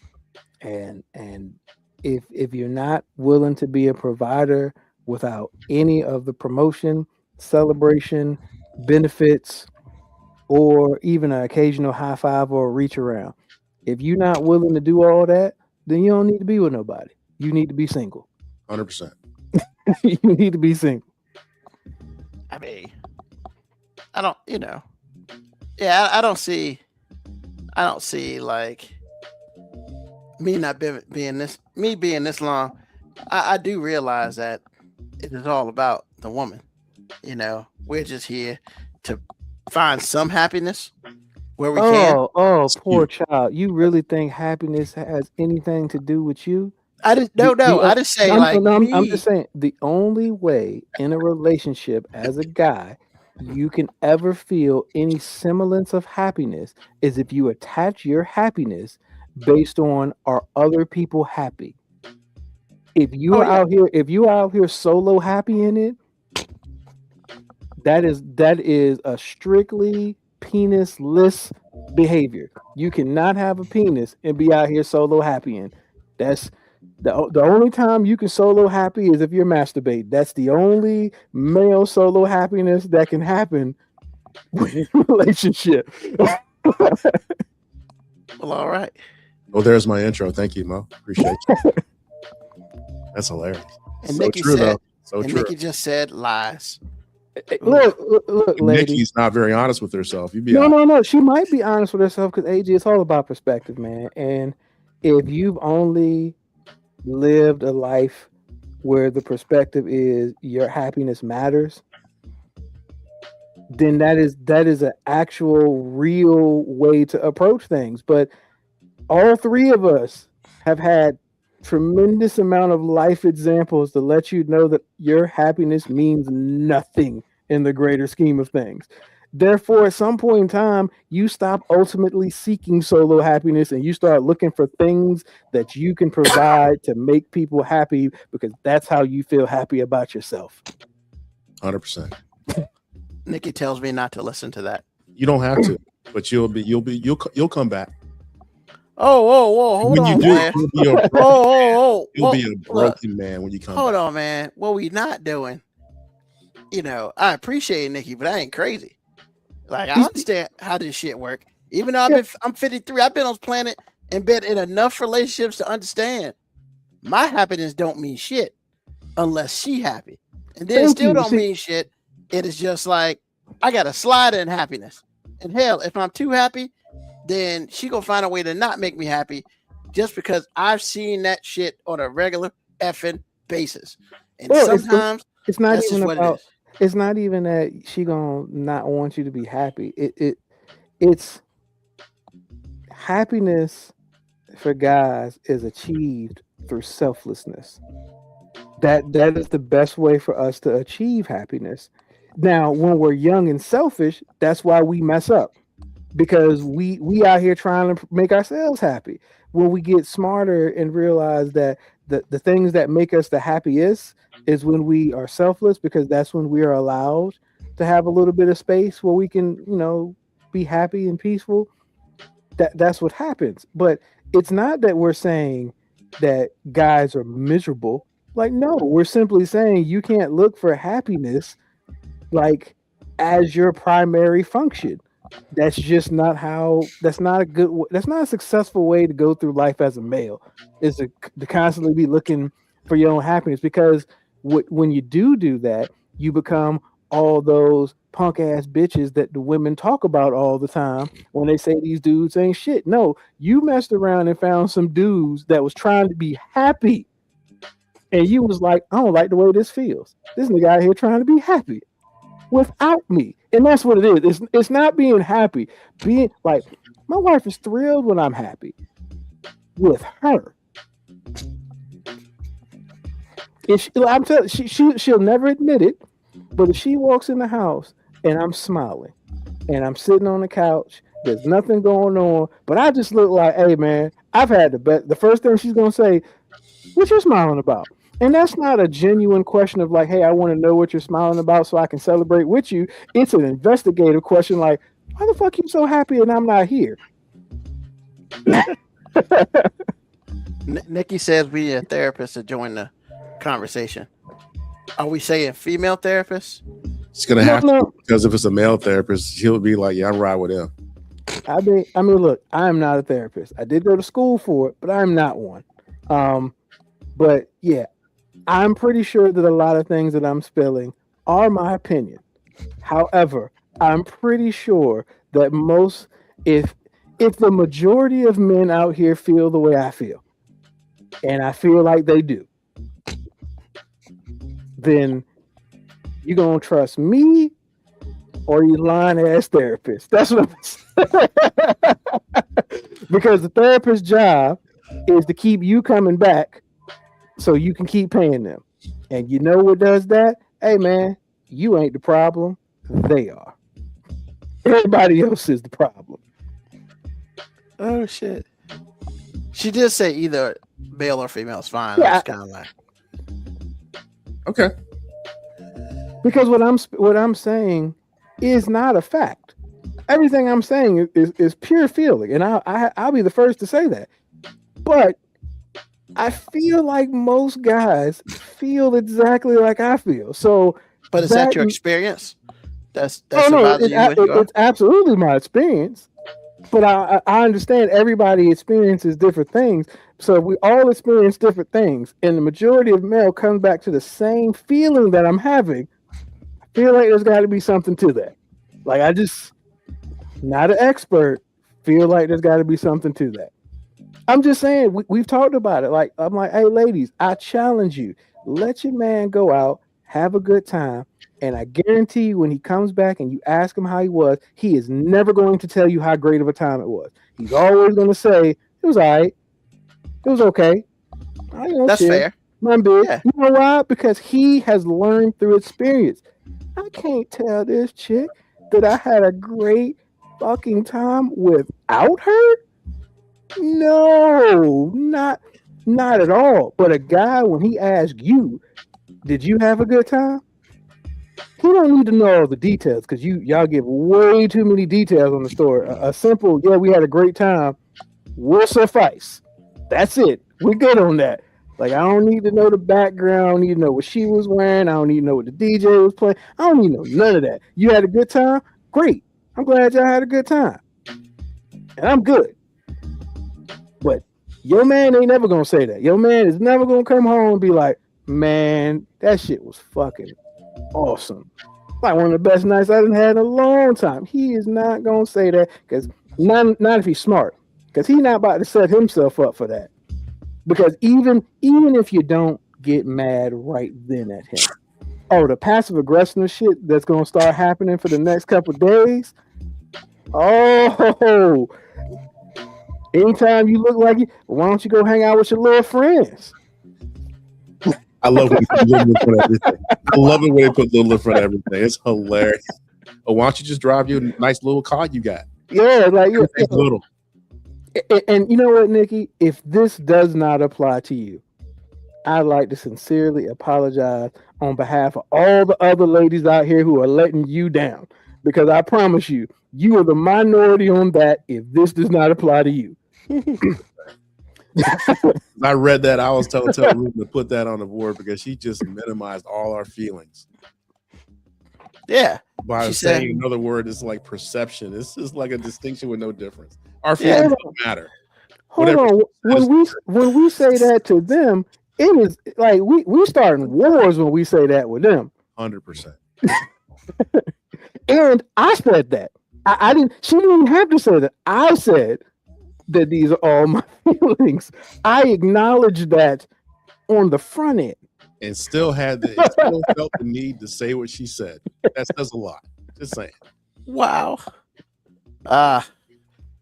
And if you're not willing to be a provider without any of the promotion, celebration, benefits, or even an occasional high five or a reach around, if you're not willing to do all that, then you don't need to be with nobody. You need to be single. 100%. You need to be single. I mean, I don't, yeah, I don't see like me not being this long. I do realize that it is all about the woman. We're just here to find some happiness where we can. Oh, poor child. You really think happiness has anything to do with you? I just I just say I'm just saying the only way in a relationship as a guy you can ever feel any semblance of happiness is if you attach your happiness based on are other people happy. If you're out here solo happy in it, that is a strictly penisless behavior. You cannot have a penis and be out here solo happy in. That's the only time you can solo happy is if you're masturbating. That's the only male solo happiness that can happen in a relationship. Well, all right. Well, there's my intro. Thank you, Mo. Appreciate you. That's hilarious. And so Nikki true, said, though. So true. Nikki just said lies. Look, lady. Nikki's not very honest with herself. No. She might be honest with herself because AG, it's all about perspective, man. And if you've only lived a life where the perspective is your happiness matters, then that is an actual real way to approach things. But all three of us have had tremendous amount of life examples to let you know that your happiness means nothing in the greater scheme of things. Therefore, at some point in time, you stop ultimately seeking solo happiness and you start looking for things that you can provide to make people happy because that's how you feel happy about yourself. 100%. Nikki tells me not to listen to that. You don't have to, but you'll come back. Oh, hold on, man. You'll be a broken man when you come back. Hold on, man. What we not doing? I appreciate it, Nikki, but I ain't crazy. Like, I understand how this shit work. Even though I'm 53, I've been on this planet and been in enough relationships to understand my happiness don't mean shit unless she happy. And then it still don't mean shit. It is just like, I got a slider in happiness. And hell, if I'm too happy, then she gonna find a way to not make me happy just because I've seen that shit on a regular effing basis. And sometimes it's not even about it's not even that she gonna not want you to be happy. It's happiness for guys is achieved through selflessness. That is the best way for us to achieve happiness. Now, when we're young and selfish, that's why we mess up. Because we out here trying to make ourselves happy. When we get smarter and realize that the things that make us the happiest is when we are selfless, because that's when we are allowed to have a little bit of space where we can, be happy and peaceful. That's what happens. But it's not that we're saying that guys are miserable. Like, no, we're simply saying you can't look for happiness like as your primary function. That's just not that's not a successful way to go through life as a male, is to constantly be looking for your own happiness, because when you do that, you become all those punk ass bitches that the women talk about all the time when they say these dudes ain't shit. No, you messed around and found some dudes that was trying to be happy. And you was like, I don't like the way this feels. This nigga out here trying to be happy without me. And that's what it is. It's not being happy. Being like, my wife is thrilled when I'm happy with her. If I'm telling she'll never admit it, but if she walks in the house and I'm smiling and I'm sitting on the couch, there's nothing going on, but I just look like, hey man, I've had the best. The first thing she's gonna say, what you smiling about? And that's not a genuine question of like, hey, I want to know what you're smiling about so I can celebrate with you. It's an investigative question like, why the fuck you so happy and I'm not here? Nikki says we need a therapist to join the conversation. Are we saying female therapist? It's gonna have to, because if it's a male therapist, he'll be like, "Yeah, I'm right with him." I mean, look, I am not a therapist. I did go to school for it, but I'm not one. But yeah, I'm pretty sure that a lot of things that I'm spilling are my opinion. However, I'm pretty sure that if the majority of men out here feel the way I feel, and I feel like they do, then you gonna trust me or you lying ass therapist. That's what I'm saying. Because the therapist's job is to keep you coming back so you can keep paying them. And you know what does that? Hey man, you ain't the problem. They are. Everybody else is the problem. Oh shit. She did say either male or female is fine. Yeah, It's kind of like Okay. because what I'm saying is not a fact. Everything I'm saying is pure feeling, and I'll be the first to say that. But I feel like most guys feel exactly like I feel. So, but is that your experience? That's it's absolutely my experience. But I understand everybody experiences different things. So we all experience different things. And the majority of male comes back to the same feeling that I'm having. I feel like there's got to be something to that. Like I just, not an expert, feel like there's got to be something to that. I'm just saying, we've talked about it. Like, I'm like, hey, ladies, I challenge you. Let your man go out, have a good time. And I guarantee you, when he comes back and you ask him how he was, he is never going to tell you how great of a time it was. He's always going to say, it was all right. It was okay. That's fair. My big. Yeah. You know why? Because he has learned through experience. I can't tell this chick that I had a great fucking time without her. No, not at all. But a guy, when he asks you, did you have a good time? He don't need to know all the details because y'all give way too many details on the story. A simple, yeah, we had a great time will suffice. That's it. We're good on that. Like, I don't need to know the background. I don't need to know what she was wearing. I don't need to know what the DJ was playing. I don't need to know none of that. You had a good time? Great. I'm glad y'all had a good time. And I'm good. But your man ain't never going to say that. Your man is never going to come home and be like, man, that shit was fucking awesome. Like one of the best nights I done had in a long time. He is not going to say that because not if he's smart. Because he's not about to set himself up for that. Because even if you don't get mad right then at him, the passive aggressive shit that's going to start happening for the next couple of days. Oh, anytime you look like you, why don't you go hang out with your little friends? I love when they put little in front of everything. I love it when they put little in front of everything. It's hilarious. Oh, why don't you just drive you a nice little car you got? Yeah, like little. And you know what, Nikki? If this does not apply to you, I'd like to sincerely apologize on behalf of all the other ladies out here who are letting you down. Because I promise you, you are the minority on that if this does not apply to you. I read that. I was telling Ruben to put that on the board because she just minimized all our feelings. Yeah. By saying another word is like perception. This is like a distinction with no difference. Our feelings don't matter. Hold on. When we say that to them, it is like we starting wars when we say that with them. 100%. And I said that. I didn't. She didn't have to say that. I said that these are all my feelings. I acknowledged that on the front end, and still felt the need to say what she said. That says a lot. Just saying. Wow.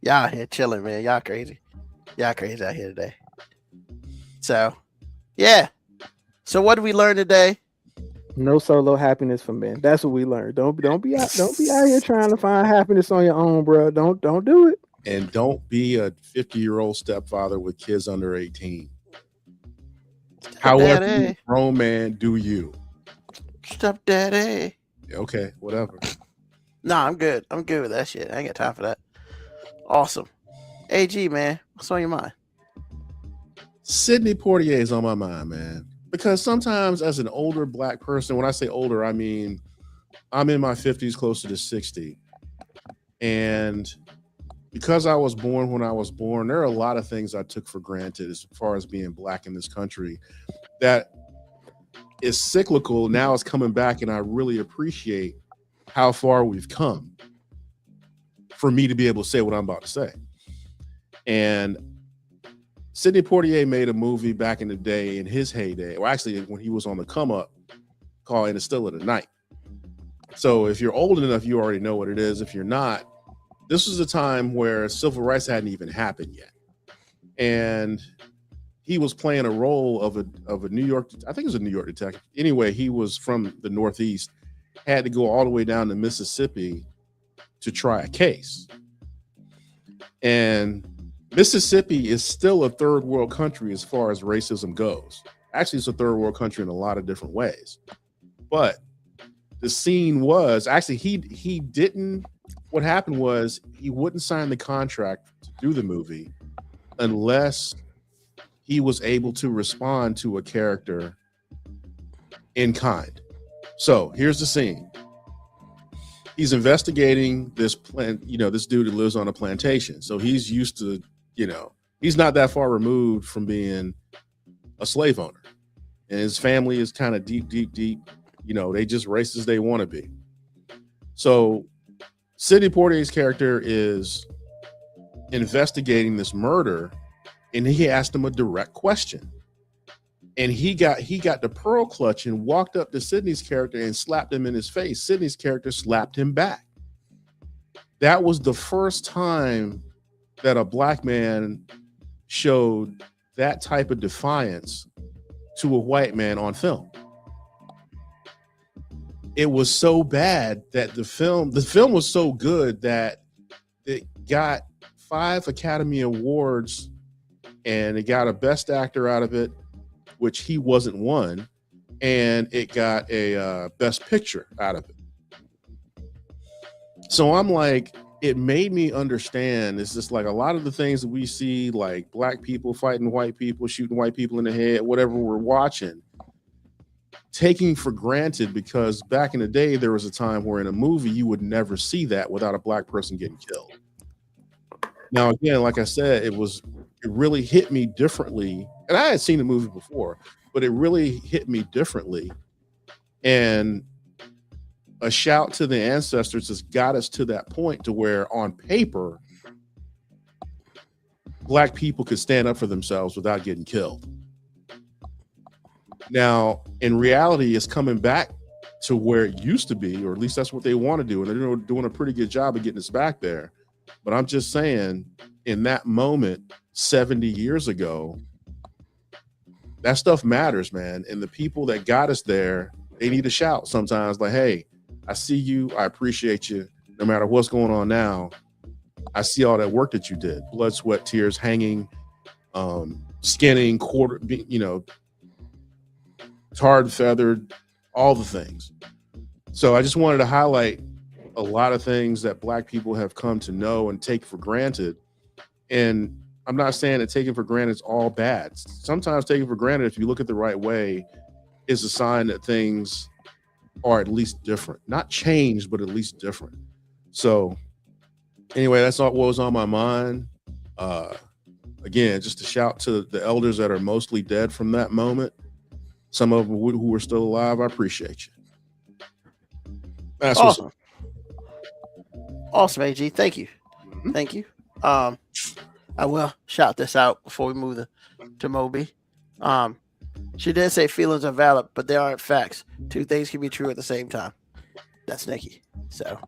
Y'all here chilling, man. Y'all crazy. Y'all crazy out here today. So, yeah. So what did we learn today? No solo happiness for men. That's what we learned. Don't be out here trying to find happiness on your own, bro. Don't do it. And don't be a 50-year-old stepfather with kids under 18. However, Daddy. grown man, do you? Stepdaddy. Okay, whatever. Nah, I'm good. I'm good with that shit. I ain't got time for that. Awesome. AG, man, what's on your mind? Sidney Poitier is on my mind, man. Because sometimes as an older black person, when I say older, I mean I'm in my 50s, closer to 60. And because I was born when I was born, there are a lot of things I took for granted as far as being black in this country that is cyclical. Now it's coming back, and I really appreciate how far we've come for me to be able to say what I'm about to say. And Sidney Poitier made a movie back in the day, in his heyday, or actually when he was on the come up, called In the Still of the Night. So if you're old enough, you already know what it is. If you're not, this was a time where civil rights hadn't even happened yet. And he was playing a role of a New York, I think it was a New York detective. Anyway, he was from the Northeast, had to go all the way down to Mississippi to try a case. And Mississippi is still a third world country as far as racism goes. Actually, it's a third world country in a lot of different ways. But the scene was actually he didn't. What happened was he wouldn't sign the contract to do the movie unless he was able to respond to a character in kind. So here's the scene. He's investigating this this dude who lives on a plantation. So he's used to, he's not that far removed from being a slave owner. And his family is kind of deep. They just racist they want to be. So Sidney Poitier's character is investigating this murder, and he asked him a direct question. And he got the pearl clutch and walked up to Sidney's character and slapped him in his face. Sidney's character slapped him back. That was the first time that a black man showed that type of defiance to a white man on film. It was so bad that the film was so good that it got 5 Academy Awards and it got a Best Actor out of it, which he wasn't one, and it got a Best Picture out of it. So I'm like, it made me understand. It's just like a lot of the things that we see, like black people fighting white people, shooting white people in the head, whatever we're watching, taking for granted, because back in the day, there was a time where in a movie, you would never see that without a black person getting killed. Now, again, like I said, it really hit me differently. And I had seen the movie before, but it really hit me differently. And a shout to the ancestors has got us to that point to where on paper, black people could stand up for themselves without getting killed. Now, in reality, it's coming back to where it used to be, or at least that's what they want to do. And they're doing a pretty good job of getting us back there. But I'm just saying, in that moment, 70 years ago, that stuff matters, man. And the people that got us there, they need to shout sometimes like, hey, I see you. I appreciate you. No matter what's going on now, I see all that work that you did. Blood, sweat, tears, hanging, skinning, tarred and feathered, all the things. So I just wanted to highlight a lot of things that black people have come to know and take for granted. And I'm not saying that taking for granted is all bad. Sometimes taking for granted, if you look at the right way, is a sign that things are at least different. Not changed, but at least different. So anyway, that's all what was on my mind. Again, just a shout to the elders that are mostly dead from that moment. Some of them who are still alive, I appreciate you. That's awesome. Awesome, AG. Thank you. Mm-hmm. Thank you. I will shout this out before we move to Moby. She did say feelings are valid, but they aren't facts. Two things can be true at the same time. That's Nikki. So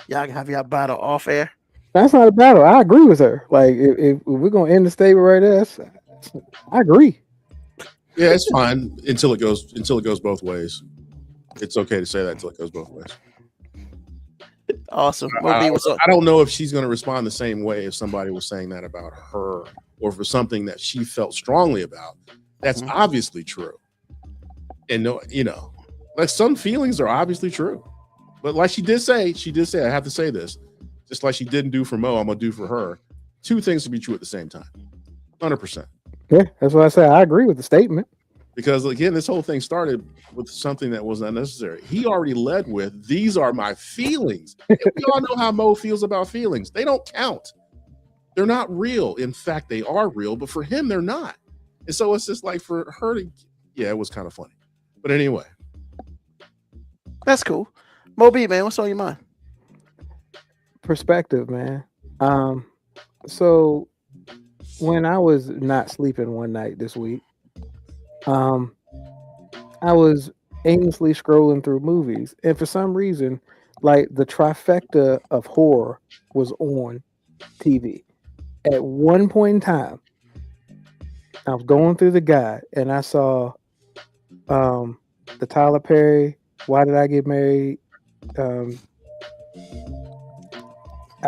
y'all can have y'all battle off air. That's not a battle. I agree with her. Like if we're gonna end the statement right there, I agree. Yeah, it's fine until it goes both ways. It's okay to say that until it goes both ways. Awesome. I don't know if she's going to respond the same way if somebody was saying that about her, or for something that she felt strongly about. That's obviously true. And no, like some feelings are obviously true. But like she did say, I have to say this, just like she didn't do for Mo, I'm gonna do for her. Two things to be true at the same time. 100%. Yeah, that's why I say I agree with the statement. Because again, this whole thing started with something that was unnecessary. He already led with, these are my feelings. And we all know how Mo feels about feelings. They don't count. They're not real. In fact, they are real, but for him, they're not. And so it's just like for her to, it was kind of funny. But anyway. That's cool. Mo B, man, what's on your mind? Perspective, man. So when I was not sleeping one night this week, I was aimlessly scrolling through movies, and for some reason, like the trifecta of horror was on TV. At one point in time, I was going through the guide, and I saw the Tyler Perry, Why Did I Get Married? I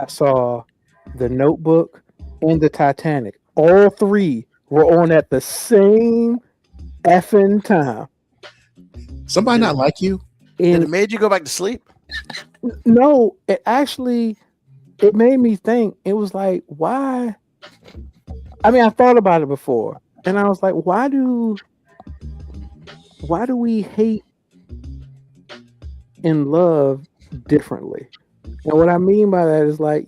saw The Notebook and the Titanic. All three were on at the same effing time. Somebody not like you? And it made you go back to sleep? No, it made me think. It was like, why? I mean, I thought about it before, and I was like, why do we hate and love differently? And what I mean by that is like,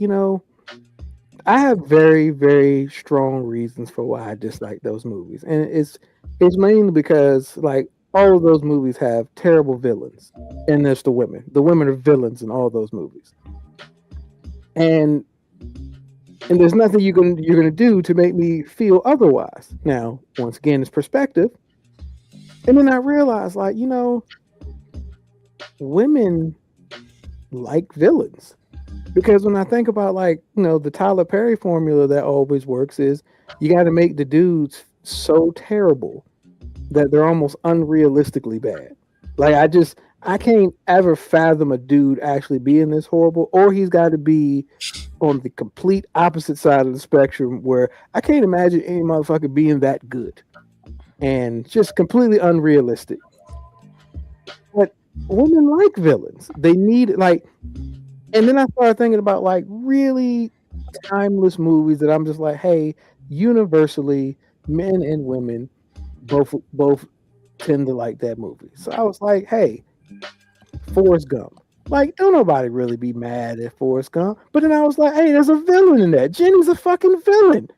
I have very, very strong reasons for why I dislike those movies. And it's mainly because like all of those movies have terrible villains. And there's the women. The women are villains in all those movies. And there's nothing you're gonna do to make me feel otherwise. Now, once again, it's perspective. And then I realized, like, women like villains. Because when I think about, like, the Tyler Perry formula that always works is you got to make the dudes so terrible that they're almost unrealistically bad. Like, I can't ever fathom a dude actually being this horrible, or he's got to be on the complete opposite side of the spectrum where I can't imagine any motherfucker being that good and just completely unrealistic. But women like villains. They need, like, and then I started thinking about like really timeless movies that I'm just like, hey, universally, men and women both tend to like that movie. So I was like, hey, Forrest Gump. Like, don't nobody really be mad at Forrest Gump. But then I was like, hey, there's a villain in that. Jenny's a fucking villain.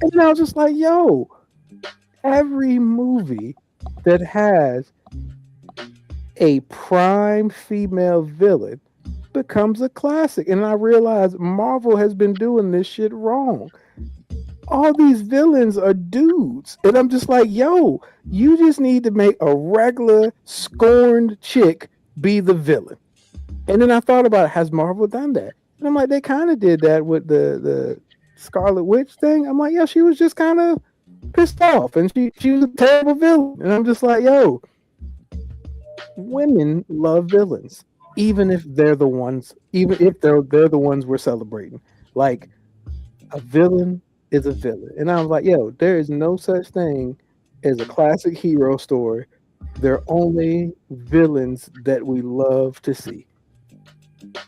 And then I was just like, yo, every movie that has a prime female villain becomes a classic. And I realized Marvel has been doing this shit wrong. All these villains are dudes. And I'm just like, yo, you just need to make a regular scorned chick be the villain. And then I thought about, has Marvel done that? And I'm like, they kind of did that with the Scarlet Witch thing. I'm like, yeah, she was just kind of pissed off and she was a terrible villain. And I'm just like, yo, women love villains. Even if they're the ones we're celebrating. Like, a villain is a villain. And I was like, yo, there is no such thing as a classic hero story. They're only villains that we love to see.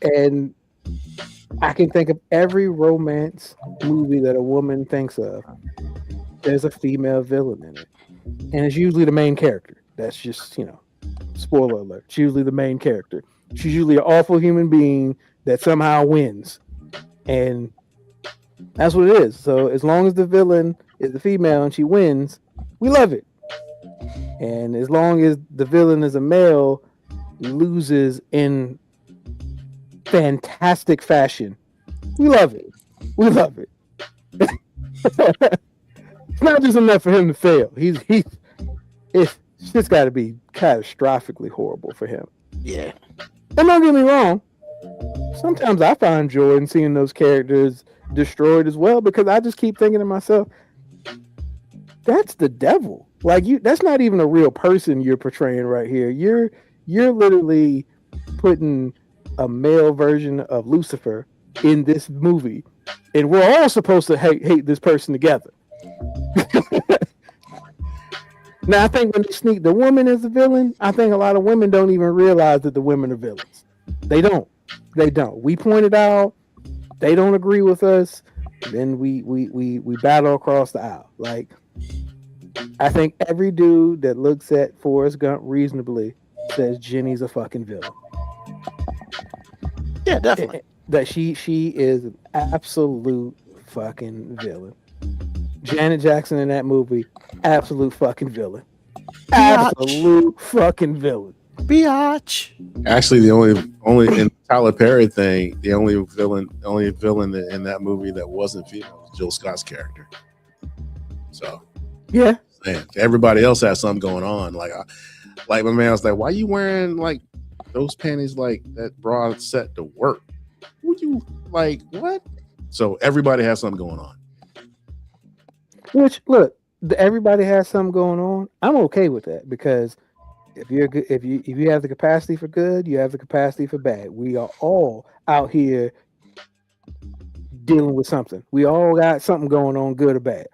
And I can think of every romance movie that a woman thinks of. There's a female villain in it. And it's usually the main character. That's just, spoiler alert. It's usually the main character. She's usually an awful human being that somehow wins. And that's what it is. So as long as the villain is the female and she wins, we love it. And as long as the villain is a male, loses in fantastic fashion, we love it. We love it. It's not just enough for him to fail. It's just got to be catastrophically horrible for him. Yeah. And don't get me wrong, sometimes I find joy in seeing those characters destroyed as well, because I just keep thinking to myself, that's the devil. Like that's not even a real person you're portraying right here. You're literally putting a male version of Lucifer in this movie, and we're all supposed to hate this person together. Now, I think when they sneak the woman as a villain, I think a lot of women don't even realize that the women are villains. They don't. We point it out. They don't agree with us. Then we battle across the aisle. Like, I think every dude that looks at Forrest Gump reasonably says Jenny's a fucking villain. Yeah, definitely. That she is an absolute fucking villain. Janet Jackson in that movie, absolute fucking villain. Absolute fucking villain. Biatch. Actually, the only in Tyler Perry thing, the only villain in that movie that wasn't female was Jill Scott's character. So yeah, man, everybody else has something going on. Like my man was like, "Why you wearing like those panties like that bra set to work? Would you like what?" So everybody has something going on. Which look, everybody has something going on. I'm okay with that because if you're good, if you have the capacity for good, you have the capacity for bad. We are all out here dealing with something. We all got something going on, good or bad.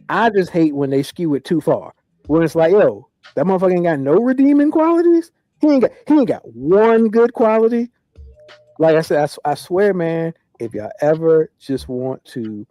I just hate when they skew it too far. When it's like, yo, that motherfucker ain't got no redeeming qualities. He ain't got one good quality. Like I said, I swear, man, if y'all ever just want to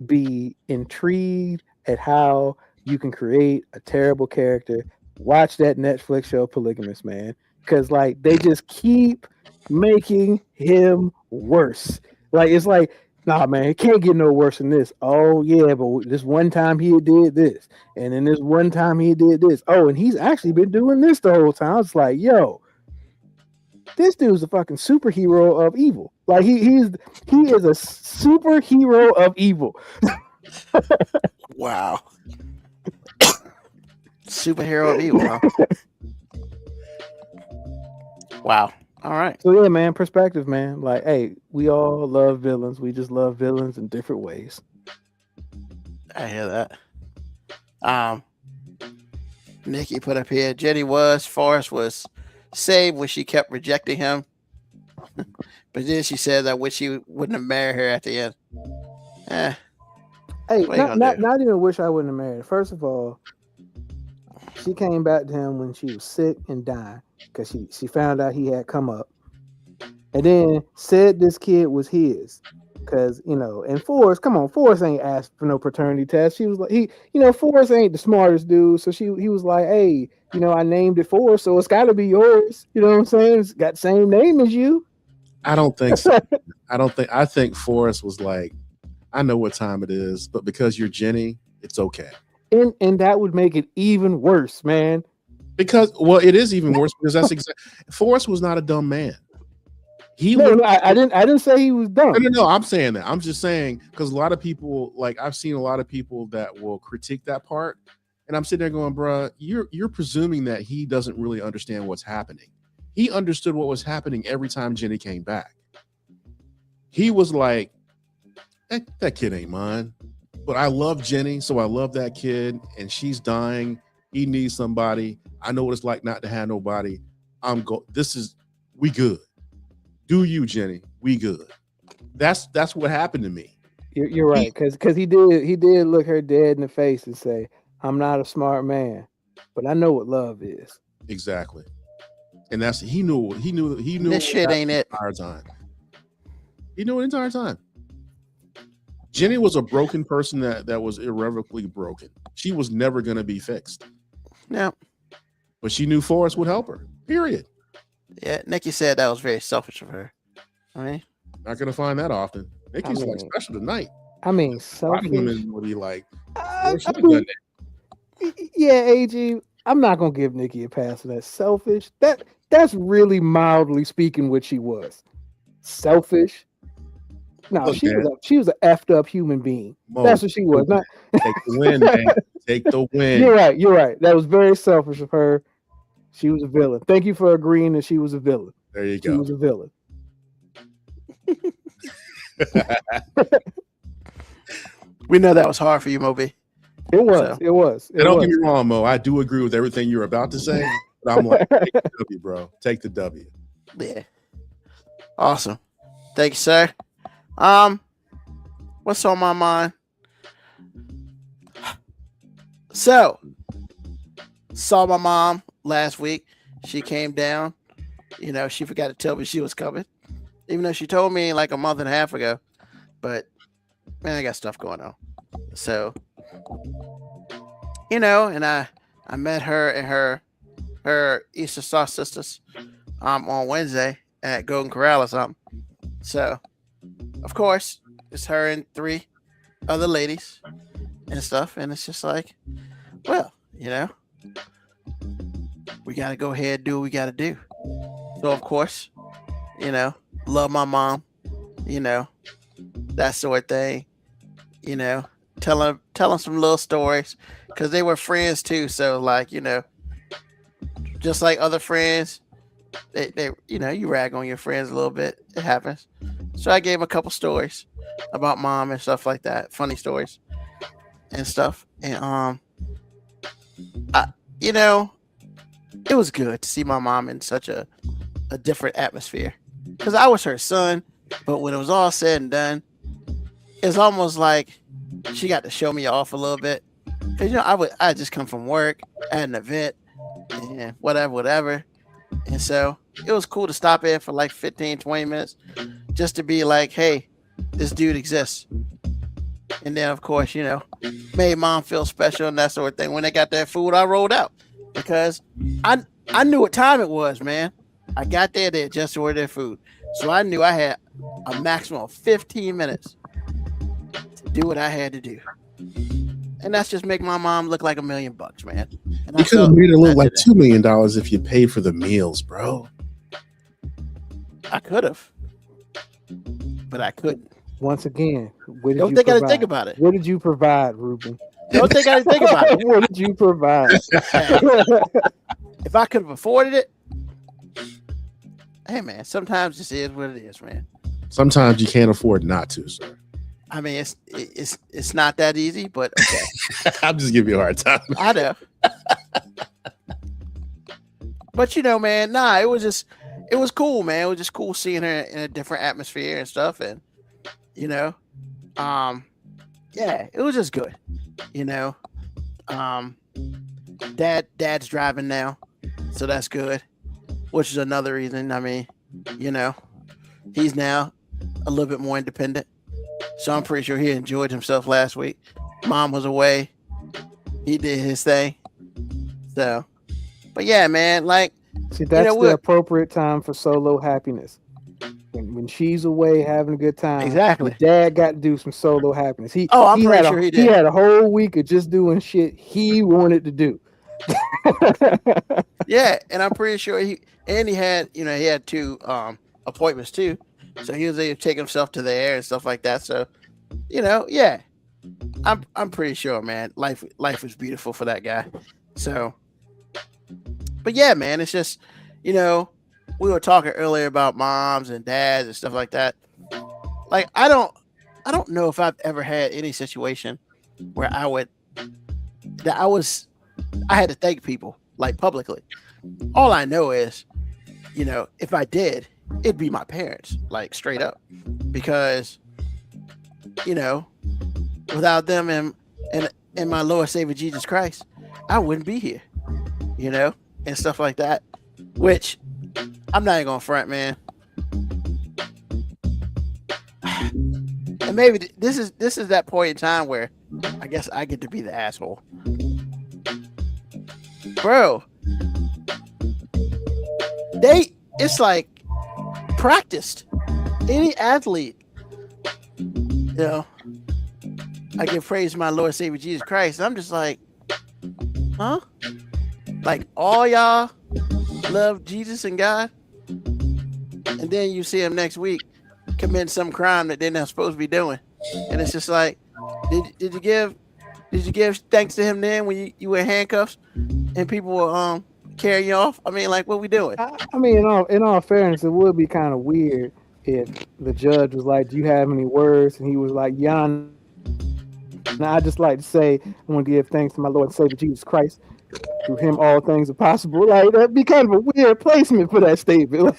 be intrigued at how you can create a terrible character, watch that Netflix show Polygamous, man. Because like they just keep making him worse. Like it's like, nah, man, it can't get no worse than this. Oh yeah, but this one time he did this, and then this one time he did this. Oh, and he's actually been doing this the whole time. It's like, yo, this dude's a fucking superhero of evil. Like he is a superhero of evil. Wow. Superhero of evil, huh? Wow. All right. So yeah, man, perspective, man. Like, hey, we all love villains. We just love villains in different ways. I hear that. Nikki put up here, Forrest was saved when she kept rejecting him. But then she said that wish he wouldn't have married her at the end. Hey, not even wish I wouldn't have married her. First of all, she came back to him when she was sick and dying because she found out he had come up, and then said this kid was his because and Forrest ain't asked for no paternity test. She was like Forrest ain't the smartest dude, so he was like, hey, I named it Forrest, so it's got to be yours. You know what I'm saying? It's got the same name as you. I don't think so. I think Forrest was like, I know what time it is, but because you're Jenny, it's okay. And that would make it even worse, man. Because it is even worse because that's Forrest was not a dumb man. I didn't say he was dumb. No, I'm saying that. I'm just saying because a lot of people, like I've seen a lot of people that will critique that part, and I'm sitting there going, bruh, you're presuming that he doesn't really understand what's happening. He understood what was happening every time Jenny came back. He was like, that kid ain't mine. But I love Jenny, so I love that kid, and she's dying. He needs somebody. I know what it's like not to have nobody. We good. Do you, Jenny? We good. That's what happened to me. You're right, because he did look her dead in the face and say, I'm not a smart man, but I know what love is. Exactly. And he knew this shit ain't it. The entire time. He knew it the entire time. Jenny was a broken person that was irrevocably broken. She was never going to be fixed. No. But she knew Forrest would help her. Period. Yeah, Nikki said that was very selfish of her. I mean, not going to find that often. Nikki's like special tonight. I mean, selfish. Women will be like, yeah, AG. I'm not gonna give Nikki a pass for that. Selfish. That's really mildly speaking what she was. Selfish. No, she was an effed up human being. That's what she was. Not take the win, man. Take the win. You're right. That was very selfish of her. She was a villain. Thank you for agreeing that she was a villain. There you go. She was a villain. We know that was hard for you, Moby. It was. So- It was. And don't get me wrong, Mo. I do agree with everything you're about to say. But I'm like, take the W, bro. Take the W. Yeah. Awesome. Thank you, sir. What's on my mind? So, saw my mom last week. She came down. You know, she forgot to tell me she was coming, even though she told me like a month and a half ago. But man, I got stuff going on. So, you know, and I met her and her Easter Star sisters on Wednesday at Golden Corral or something. So, of course, it's her and 3 other ladies and stuff. And it's just like, well, you know, we got to go ahead and do what we got to do. So, of course, you know, love my mom, you know, that sort of thing, you know, tell them some little stories because they were friends too. So, like, you know, just like other friends, they you know, you rag on your friends a little bit. It happens. So I gave them a couple stories about mom and stuff like that, funny stories and stuff. And you know, it was good to see my mom in such a different atmosphere because I was her son, but when it was all said and done, it's almost like she got to show me off a little bit. Cause you know, I just come from work, I had an event, and whatever. And so it was cool to stop in for like 15, 20 minutes just to be like, hey, this dude exists. And then, of course, you know, made mom feel special and that sort of thing. When they got that food, I rolled out because I knew what time it was, man. I got there, they had just ordered their food. So I knew I had a maximum of 15 minutes to do what I had to do. And that's just make my mom look like $1 million, man. And You could have made her look like $2 million if you paid for the meals, bro. I could have, but I couldn't. Once again, what did Don't you think I didn't provide? think about it. What did you provide, Ruben? Don't think I didn't think about it. What did you provide? If I could have afforded it, hey man, sometimes this is what it is, man. Sometimes you can't afford not to, sir. I mean, it's not that easy, but okay. I'm just giving you a hard time. I know. But you know, man, nah, it was cool, man. It was just cool seeing her in a different atmosphere and stuff, and you know, yeah, it was just good. You know, dad's driving now, so that's good, which is another reason. I mean, you know, he's now a little bit more independent, so I'm pretty sure he enjoyed himself last week. Mom was away, he did his thing, so. But yeah, man, like, see, that's you know, the appropriate time for solo happiness. When she's away having a good time, exactly. Dad got to do some solo happiness. I'm pretty sure he did. He had a whole week of just doing shit he wanted to do. Yeah, and I'm pretty sure he had, you know, he had 2 appointments too, so he was able to take himself to there and stuff like that. So, you know, yeah, I'm pretty sure, man, life was beautiful for that guy. So, but yeah, man, it's just, you know, we were talking earlier about moms and dads and stuff like that. Like, I don't know if I've ever had any situation where I had to thank people like publicly. All I know is, you know, if I did, it'd be my parents, like straight up, because, you know, without them and my Lord Savior Jesus Christ, I wouldn't be here, you know, and stuff like that, which I'm not even gonna front, man. And maybe this is that point in time where I guess I get to be the asshole. Bro, it's like practiced. Any athlete, you know, I give praise to my Lord Savior Jesus Christ. I'm just like, huh? Like, all y'all love Jesus and God, and then you see him next week committing some crime that they're not supposed to be doing, and it's just like, did you give thanks to him then when you were in handcuffs and people were carrying you off? I mean, like, what we doing? I mean, in all fairness, it would be kind of weird if the judge was like, "Do you have any words?" and he was like, "Yeah." Now, I just like to say, I want to give thanks to my Lord and Savior Jesus Christ. Through him, all things are possible. Like, that'd be kind of a weird placement for that statement.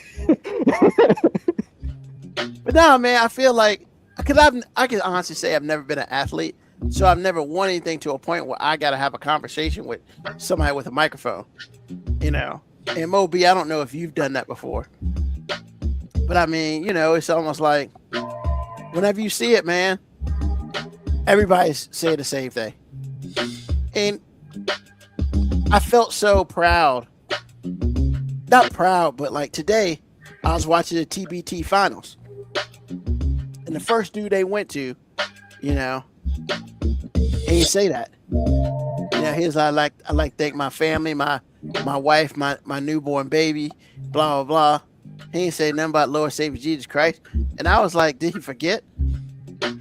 But no, man, I feel like, because I can honestly say I've never been an athlete, so I've never won anything to a point where I got to have a conversation with somebody with a microphone, you know. And Moby, I don't know if you've done that before, but I mean, you know, it's almost like whenever you see it, man, everybody's saying the same thing, and I felt so proud. Not proud, but like today, I was watching the TBT finals. And the first dude they went to, you know, he didn't say that. You know, he's I like to thank my family, my wife, my newborn baby, blah, blah, blah. He didn't say nothing about Lord Savior Jesus Christ. And I was like, did he forget?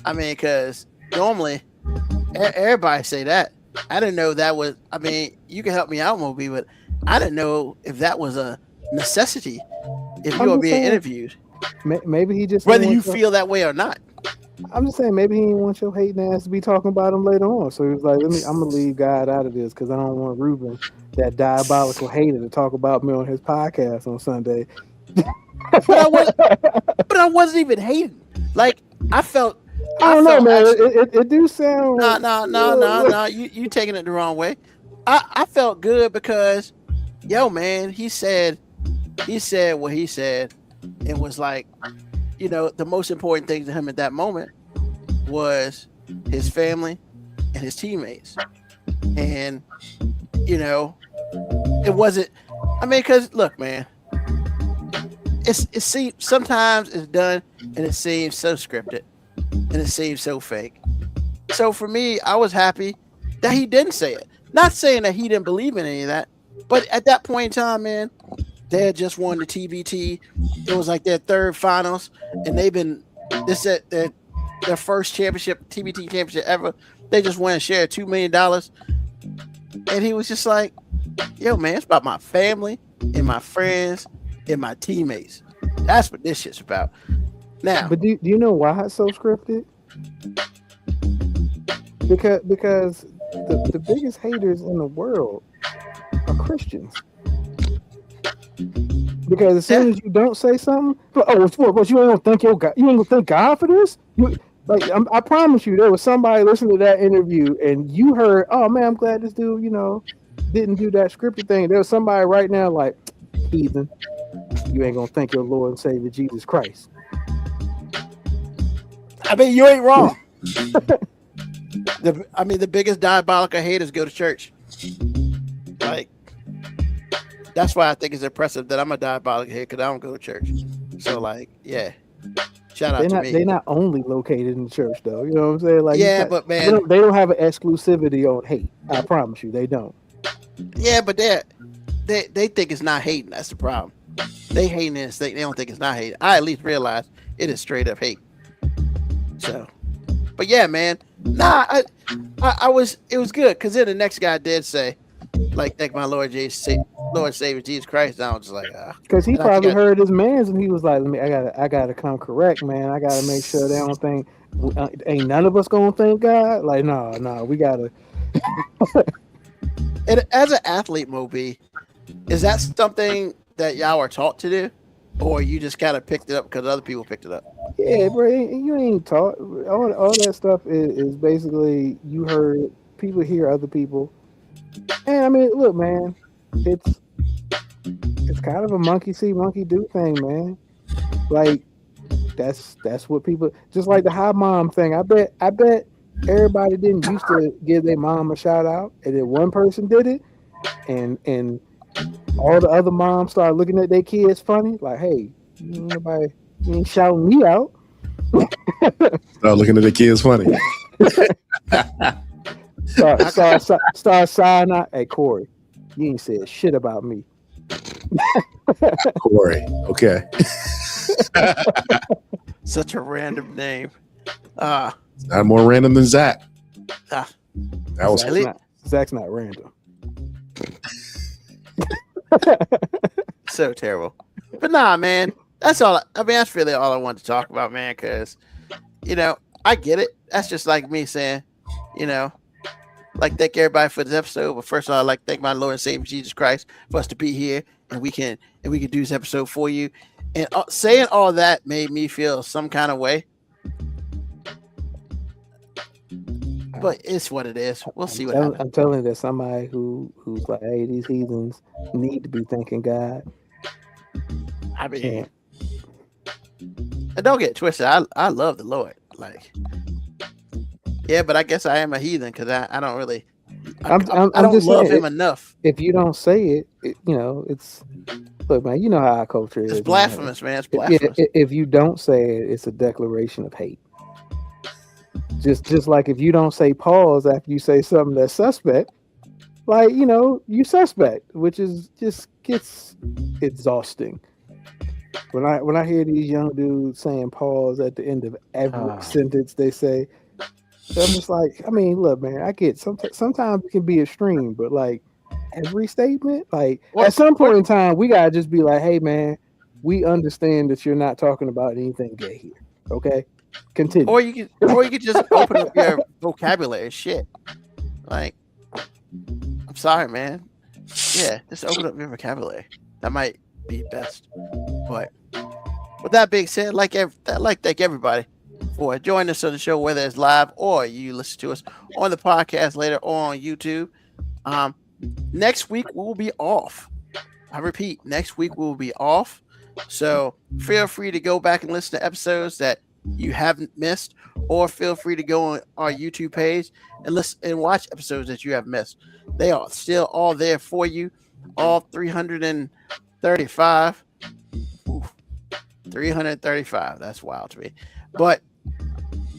I mean, because normally everybody say that. I didn't know that was, I mean, you can help me out, Moby, but I didn't know if that was a necessity if you were being interviewed. Maybe he just whether you feel that way or not. I'm just saying maybe he didn't want your hating ass to be talking about him later on. So he was like, I'm gonna leave God out of this because I don't want Ruben, that diabolical hater, to talk about me on his podcast on Sunday. but I wasn't even hating. Like I felt. I don't know, man. It do sound. No. You taking it the wrong way. I felt good because, yo, man, he said what he said. It was like, you know, the most important thing to him at that moment was his family and his teammates. And, you know, it wasn't, I mean, because look, man, it seems sometimes it's done and it seems so scripted and it seems so fake. So for me, I was happy that he didn't say it. Not saying that he didn't believe in any of that, but at that point in time, man, they had just won the TBT. It was like their third finals, and they've been their first championship, TBT championship ever. They just won a share of $2 million, and he was just like, "Yo, man, it's about my family and my friends and my teammates. That's what this shit's about." Now, but do you know why it's so scripted? Because the biggest haters in the world are Christians. Because as soon as you don't say something, but you ain't gonna thank your God. You ain't gonna thank God for this. I promise you, there was somebody listening to that interview, and you heard, "Oh man, I'm glad this dude, you know, didn't do that scripted thing." There was somebody right now like, "Heathen, you ain't gonna thank your Lord and Savior Jesus Christ." I mean, you ain't wrong. The biggest diabolical haters go to church. Like. That's why I think it's impressive that I'm a diabolical hater because I don't go to church. So, like, yeah. Shout out to me. They're not only located in the church, though. You know what I'm saying? Like, yeah, but man. They don't have an exclusivity on hate. I promise you, they don't. Yeah, but they think it's not hating. That's the problem. They hating this. They don't think it's not hating. I at least realize it is straight up hate. So, but yeah, man. Nah, I was, it was good because then the next guy did say, like, thank my Lord Savior Jesus Christ. And I was just like, because he probably heard his man's and he was like, I gotta come correct, man. I gotta make sure they don't think ain't none of us gonna thank God. Like, no, we gotta. And as an athlete, Moby, is that something that y'all are taught to do, or you just kind of picked it up because other people picked it up? Yeah, bro, you ain't taught. All that stuff is basically you heard people hear other people. And I mean, look, man, it's kind of a monkey see, monkey do thing, man. Like that's what people, just like the hi mom thing. I bet everybody didn't used to give their mom a shout out, and then one person did it, and all the other moms started looking at their kids funny, like, hey, nobody ain't shouting me out. Start looking at the kids funny. Start signing out. Hey, Corey, you ain't said shit about me. Corey, okay. Such a random name. Not more random than Zach. That was Zach's not random. So terrible. But nah, man, that's all. I mean, that's really all I wanted to talk about, man. Because, you know, I get it. That's just like me saying, like thank everybody for this episode. But first of all, I'd like to thank my Lord and Savior Jesus Christ for us to be here, and we can do this episode for you. And saying all that made me feel some kind of way. But it's what it is. We'll see what happens. I'm telling you, there's somebody who's like, hey, these heathens need to be thanking God. I mean, and don't get twisted. I love the Lord. Like, yeah, but I guess I am a heathen because I don't really. I don't just love saying, him enough. If you don't say it, it's. Look, man, you know how our culture is. It's blasphemous, man. It's blasphemous. If you don't say it, it's a declaration of hate. Just like if you don't say pause after you say something that's suspect, like, you suspect, which is just gets exhausting. When I hear these young dudes saying pause at the end of every sentence they say, I'm just like, I mean, look, man, I get sometimes it can be extreme, but like every statement, like at some point in time, we gotta just be like, hey, man, we understand that you're not talking about anything gay here, okay? Continue. Or you could just open up your vocabulary. Shit, like, I'm sorry, man. Yeah, just open up your vocabulary. That might be best. But with that being said, thank everybody for joining us on the show, whether it's live or you listen to us on the podcast later or on YouTube. Next week we will be off. I repeat, next week we will be off. So feel free to go back and listen to episodes that you haven't missed, or feel free to go on our YouTube page and listen and watch episodes that you have missed. They are still all there for you, all 335. Oof, 335. That's wild to me. But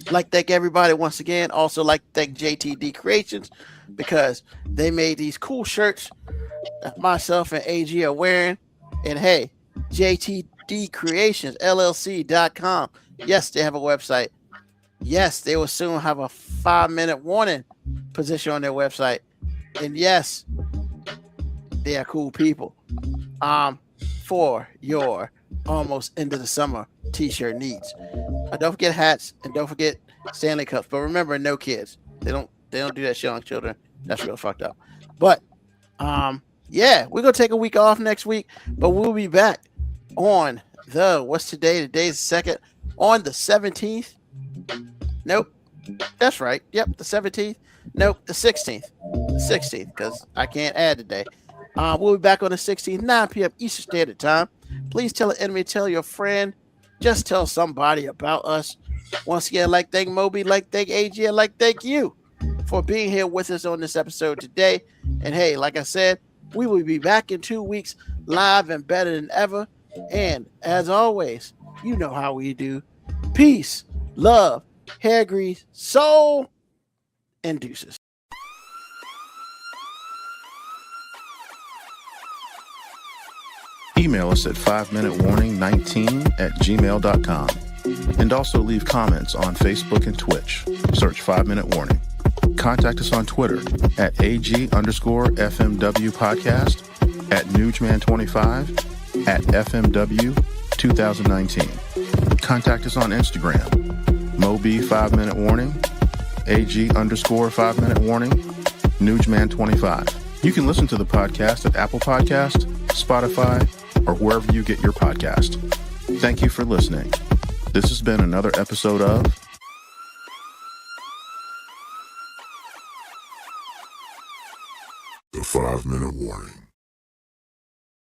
thank everybody once again. Also thank JTD Creations because they made these cool shirts that myself and AG are wearing. And hey, JTD Creations LLC.com. Yes, they have a website. Yes, they will soon have a 5-minute warning position on their website. And yes, they are cool people. For your almost end of the summer t-shirt needs. Don't forget hats and don't forget Stanley Cups. But remember, no kids. They don't do that shit on children. That's real fucked up. But yeah, we're gonna take a week off next week, but we'll be back on what's today? Today's the 2nd. On the 17th. Nope. That's right. Yep, the 17th. Nope, the 16th. The 16th, because I can't add today. We'll be back on the 16th, 9 p.m. Eastern Standard Time. Please tell an enemy, tell your friend. Just tell somebody about us. Once again, thank Moby, thank AG, and thank you for being here with us on this episode today. And hey, like I said, we will be back in 2 weeks, live and better than ever. And as always, you know how we do. Peace, love, hair grease, soul, and deuces. Email us at 5minutewarning19@gmail.com. And also leave comments on Facebook and Twitch. Search 5 Minute Warning. Contact us on Twitter at AG_FMW podcast, at Newsman25, at FMW 2019. Contact us on Instagram, Moby 5 Minute Warning, AG_5 Minute Warning, Newsman25. You can listen to the podcast at Apple Podcast, Spotify, or wherever you get your podcast. Thank you for listening. This has been another episode of The 5 Minute Warning.